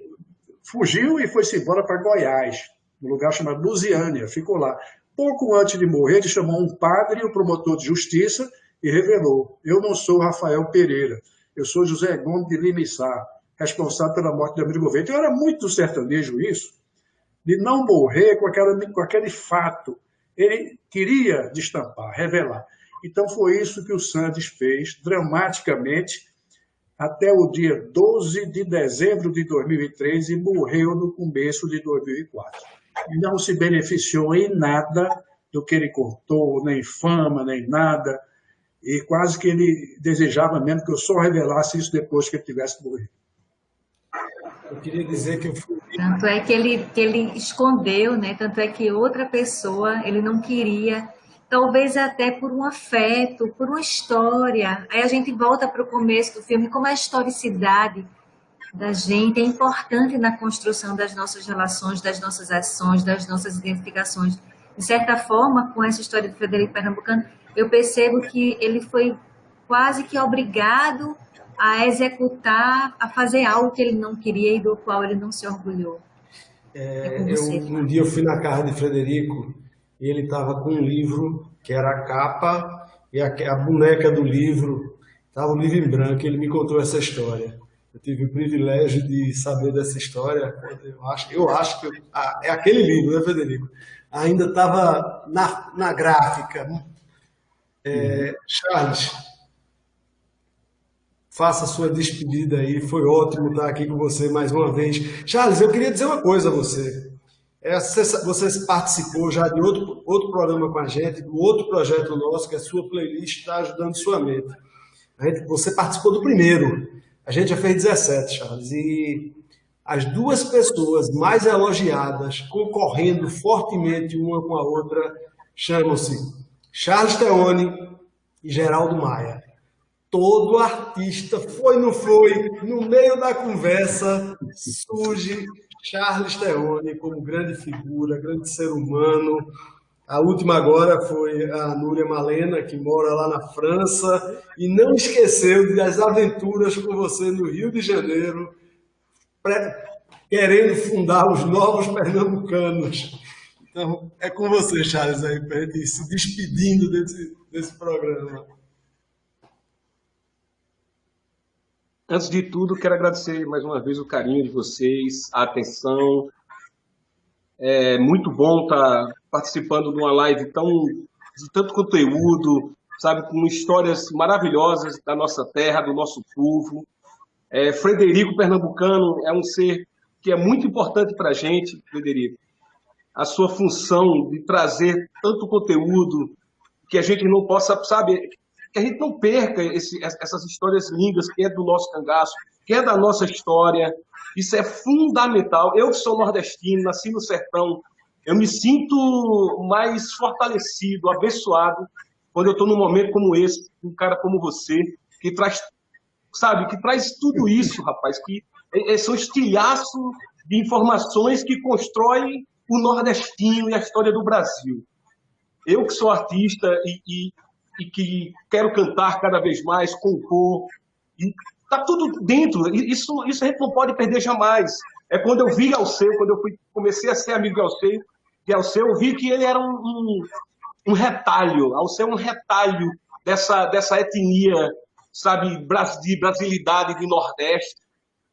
fugiu e foi-se embora para Goiás, num lugar chamado Lusiânia, ficou lá. Pouco antes de morrer, ele chamou um padre e um promotor de justiça e revelou, eu não sou Rafael Pereira, eu sou José Gomes de Lima e Sá, responsável pela morte de Delmiro Gouveia. Então era muito do sertanejo isso, de não morrer com aquele fato. Ele queria destampar, revelar. Então foi isso que o Sandes fez, dramaticamente, até o dia 12 de dezembro de 2003 e morreu no começo de 2004. E não se beneficiou em nada do que ele contou, nem fama, nem nada, e quase que ele desejava mesmo que eu só revelasse isso depois que ele tivesse morrido. Eu queria dizer que eu fui... Tanto é que ele escondeu, né? Tanto é que outra pessoa, ele não queria, talvez até por um afeto, por uma história. Aí a gente volta para o começo do filme, como a historicidade da gente é importante na construção das nossas relações, das nossas ações, das nossas identificações. De certa forma, com essa história do Frederico Pernambucano, eu percebo que ele foi quase que obrigado a executar, a fazer algo que ele não queria e do qual ele não se orgulhou. Um dia eu fui na casa de Frederico e ele estava com um livro que era a capa e a boneca do livro estava um livro em branco. E ele me contou essa história. Eu tive o privilégio de saber dessa história. Eu acho que é aquele livro, né, Frederico? Ainda estava na gráfica. Charles, faça a sua despedida aí. Foi ótimo estar aqui com você mais uma vez. Charles, eu queria dizer uma coisa a você. Você participou já de outro programa com a gente, do outro projeto nosso, que é a sua playlist está ajudando sua mente. Você participou do primeiro. A gente já fez 17, Charles. E as duas pessoas mais elogiadas, concorrendo fortemente uma com a outra, chamam-se Charles Theone e Geraldo Maia. Todo artista, foi ou não foi, no meio da conversa, surge Charles Theone como grande figura, grande ser humano. A última agora foi a Núria Malena, que mora lá na França e não esqueceu das aventuras com você no Rio de Janeiro, querendo fundar os novos pernambucanos. Então, é com você, Charles, aí, para a gente ir se despedindo desse programa. Antes de tudo, quero agradecer mais uma vez o carinho de vocês, a atenção. É muito bom estar participando de uma live de tanto conteúdo, sabe, com histórias maravilhosas da nossa terra, do nosso povo. Frederico Pernambucano é um ser que é muito importante para a gente, Frederico. A sua função de trazer tanto conteúdo que a gente não possa, sabe, que a gente não perca essas histórias lindas que é do nosso cangaço, que é da nossa história. Isso é fundamental. Eu que sou nordestino, nasci no sertão, eu me sinto mais fortalecido, abençoado, quando eu estou num momento como esse, um cara como você, que traz, sabe, que traz tudo isso, rapaz, que são estilhaços de informações que constroem o nordestino e a história do Brasil. Eu que sou artista e que quero cantar cada vez mais, compor, e tá tudo dentro. Isso a gente não pode perder jamais. É quando eu vi Alceu, quando eu comecei a ser amigo de Alceu, eu vi que ele era um retalho. Alceu é um retalho dessa etnia, sabe, de brasilidade, de Nordeste,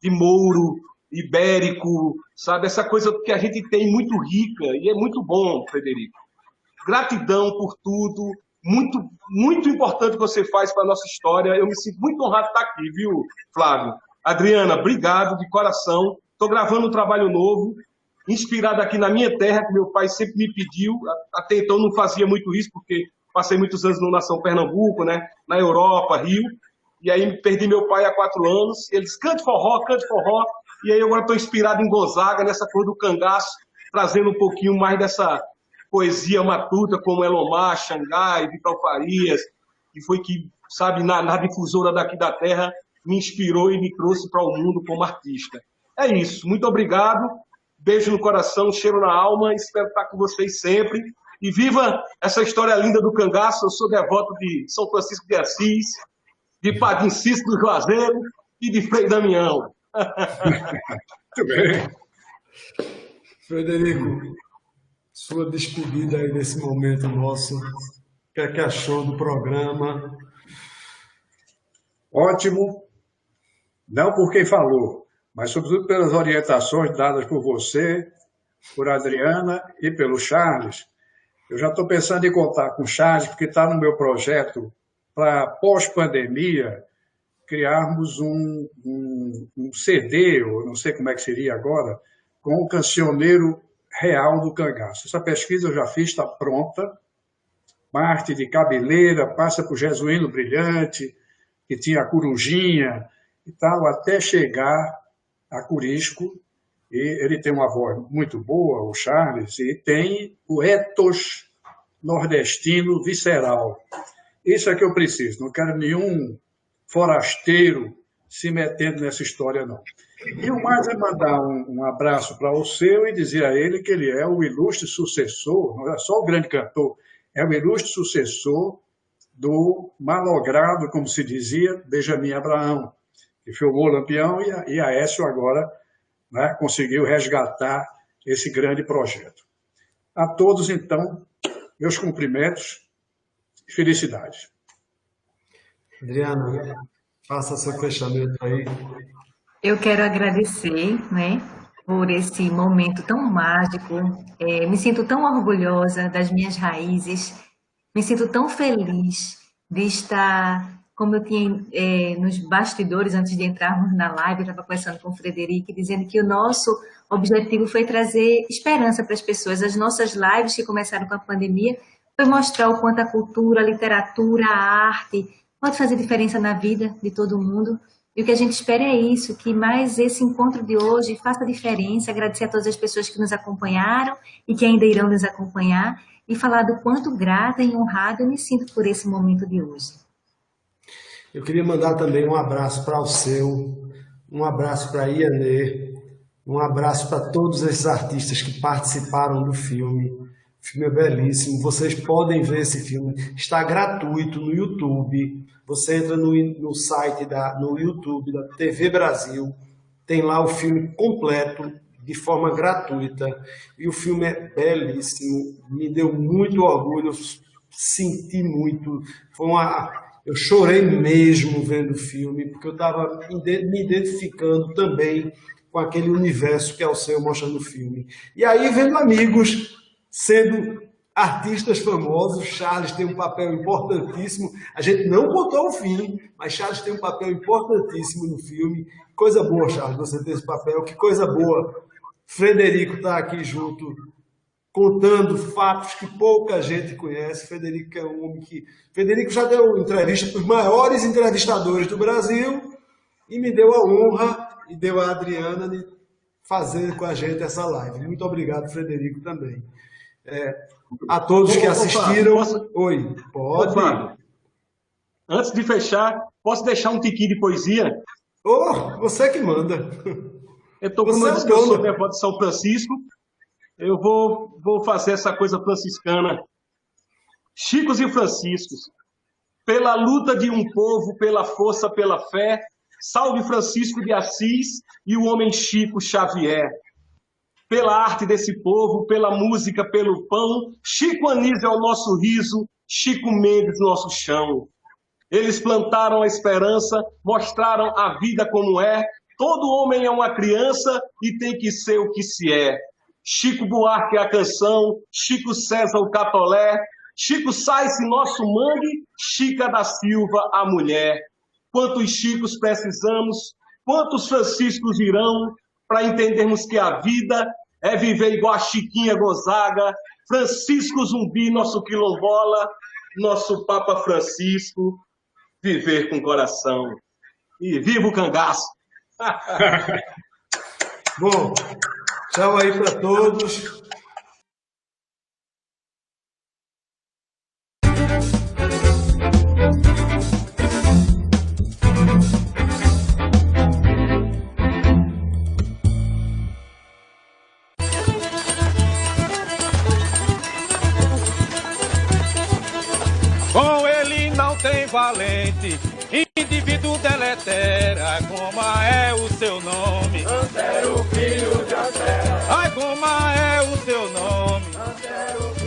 de Mouro, ibérico, sabe, essa coisa que a gente tem muito rica, e é muito bom, Frederico. Gratidão por tudo. Muito, muito importante que você faz para a nossa história. Eu me sinto muito honrado de estar aqui, viu, Flávio? Adriana, obrigado de coração. Estou gravando um trabalho novo, inspirado aqui na minha terra, que meu pai sempre me pediu. Até então não fazia muito isso, porque passei muitos anos na Nação Pernambuco, né? Na Europa, Rio. E aí perdi meu pai há 4 anos. Ele disse, cante forró, cante forró. E aí agora estou inspirado em Gonzaga, nessa cor do cangaço, trazendo um pouquinho mais dessa poesia matuta como Elomar, Xangai, Vital Farias, que foi que, sabe, na difusora daqui da terra, me inspirou e me trouxe para o mundo como artista. É isso, muito obrigado, beijo no coração, cheiro na alma, espero estar com vocês sempre, e viva essa história linda do cangaço. Eu sou devoto de São Francisco de Assis, de Padim Cícero do Juazeiro e de Frei Damião. Muito bem. Frederico, sua despedida aí nesse momento nosso. O que é que achou do programa? Ótimo. Não por quem falou, mas sobretudo pelas orientações dadas por você, por Adriana e pelo Charles. Eu já estou pensando em contar com o Charles, porque está no meu projeto para pós-pandemia criarmos um CD, ou não sei como é que seria agora, com o cancioneiro real do cangaço. Essa pesquisa eu já fiz, está pronta. Parte de Cabeleira, passa por Jesuíno Brilhante, que tinha a Corujinha e tal, até chegar a Curisco. E ele tem uma voz muito boa, o Charles, e tem o ethos nordestino visceral. Isso é que eu preciso, não quero nenhum forasteiro se metendo nessa história, não. E o mais é mandar um abraço para o seu e dizer a ele que ele é o ilustre sucessor, não é só o grande cantor, é o ilustre sucessor do malogrado, como se dizia, Benjamin Abraão, que filmou o Lampião, e Aécio agora, né, conseguiu resgatar esse grande projeto. A todos, então, meus cumprimentos e felicidades. Adriana, faça seu fechamento aí. Eu quero agradecer, né, por esse momento tão mágico. Me sinto tão orgulhosa das minhas raízes, me sinto tão feliz de estar, como eu tinha nos bastidores, antes de entrarmos na live, eu estava conversando com o Frederico, dizendo que o nosso objetivo foi trazer esperança para as pessoas. As nossas lives que começaram com a pandemia foi mostrar o quanto a cultura, a literatura, a arte pode fazer diferença na vida de todo mundo. E o que a gente espera é isso, que mais esse encontro de hoje faça diferença. Agradecer a todas as pessoas que nos acompanharam e que ainda irão nos acompanhar e falar do quanto grata e honrada eu me sinto por esse momento de hoje. Eu queria mandar também um abraço para o Alceu, um abraço para a Ianê, um abraço para todos esses artistas que participaram do filme. O filme é belíssimo, vocês podem ver esse filme, está gratuito no YouTube. Você entra no site, no YouTube da TV Brasil, tem lá o filme completo, de forma gratuita, e o filme é belíssimo, me deu muito orgulho, eu senti muito, eu chorei mesmo vendo o filme, porque eu estava me identificando também com aquele universo que é o seu mostrando no filme. E aí vendo amigos sendo artistas famosos, Charles tem um papel importantíssimo, a gente não botou o fim, mas Charles tem um papel importantíssimo no filme. Coisa boa, Charles, você ter esse papel, que coisa boa. Frederico está aqui junto, contando fatos que pouca gente conhece. Frederico é um homem que... Frederico já deu entrevista para os maiores entrevistadores do Brasil e me deu a honra e deu a Adriana de fazer com a gente essa live. Muito obrigado, Frederico, também. A todos que assistiram... Oi, pode. Antes de fechar, posso deixar um tiquinho de poesia? Você que manda. Eu estou com uma discussão sobre a voz de São Francisco. Eu vou fazer essa coisa franciscana. Chicos e Franciscos, pela luta de um povo, pela força, pela fé, salve Francisco de Assis e o homem Chico Xavier. Pela arte desse povo, pela música, pelo pão, Chico Anísio é o nosso riso, Chico Mendes nosso chão. Eles plantaram a esperança, mostraram a vida como é. Todo homem é uma criança e tem que ser o que se é. Chico Buarque a canção, Chico César o catolé, Chico Sainz nosso mangue, Chica da Silva a mulher. Quantos Chicos precisamos, quantos Franciscos virão, para entendermos que a vida é viver igual a Chiquinha Gonzaga, Francisco Zumbi, nosso quilombola, nosso Papa Francisco, viver com coração. E viva o cangaço! Bom, tchau aí para todos. Com ele não tem valente, indivíduo deletera, como é o seu nome? Antero, filho de Antero. Ai, como é o seu nome? Antero,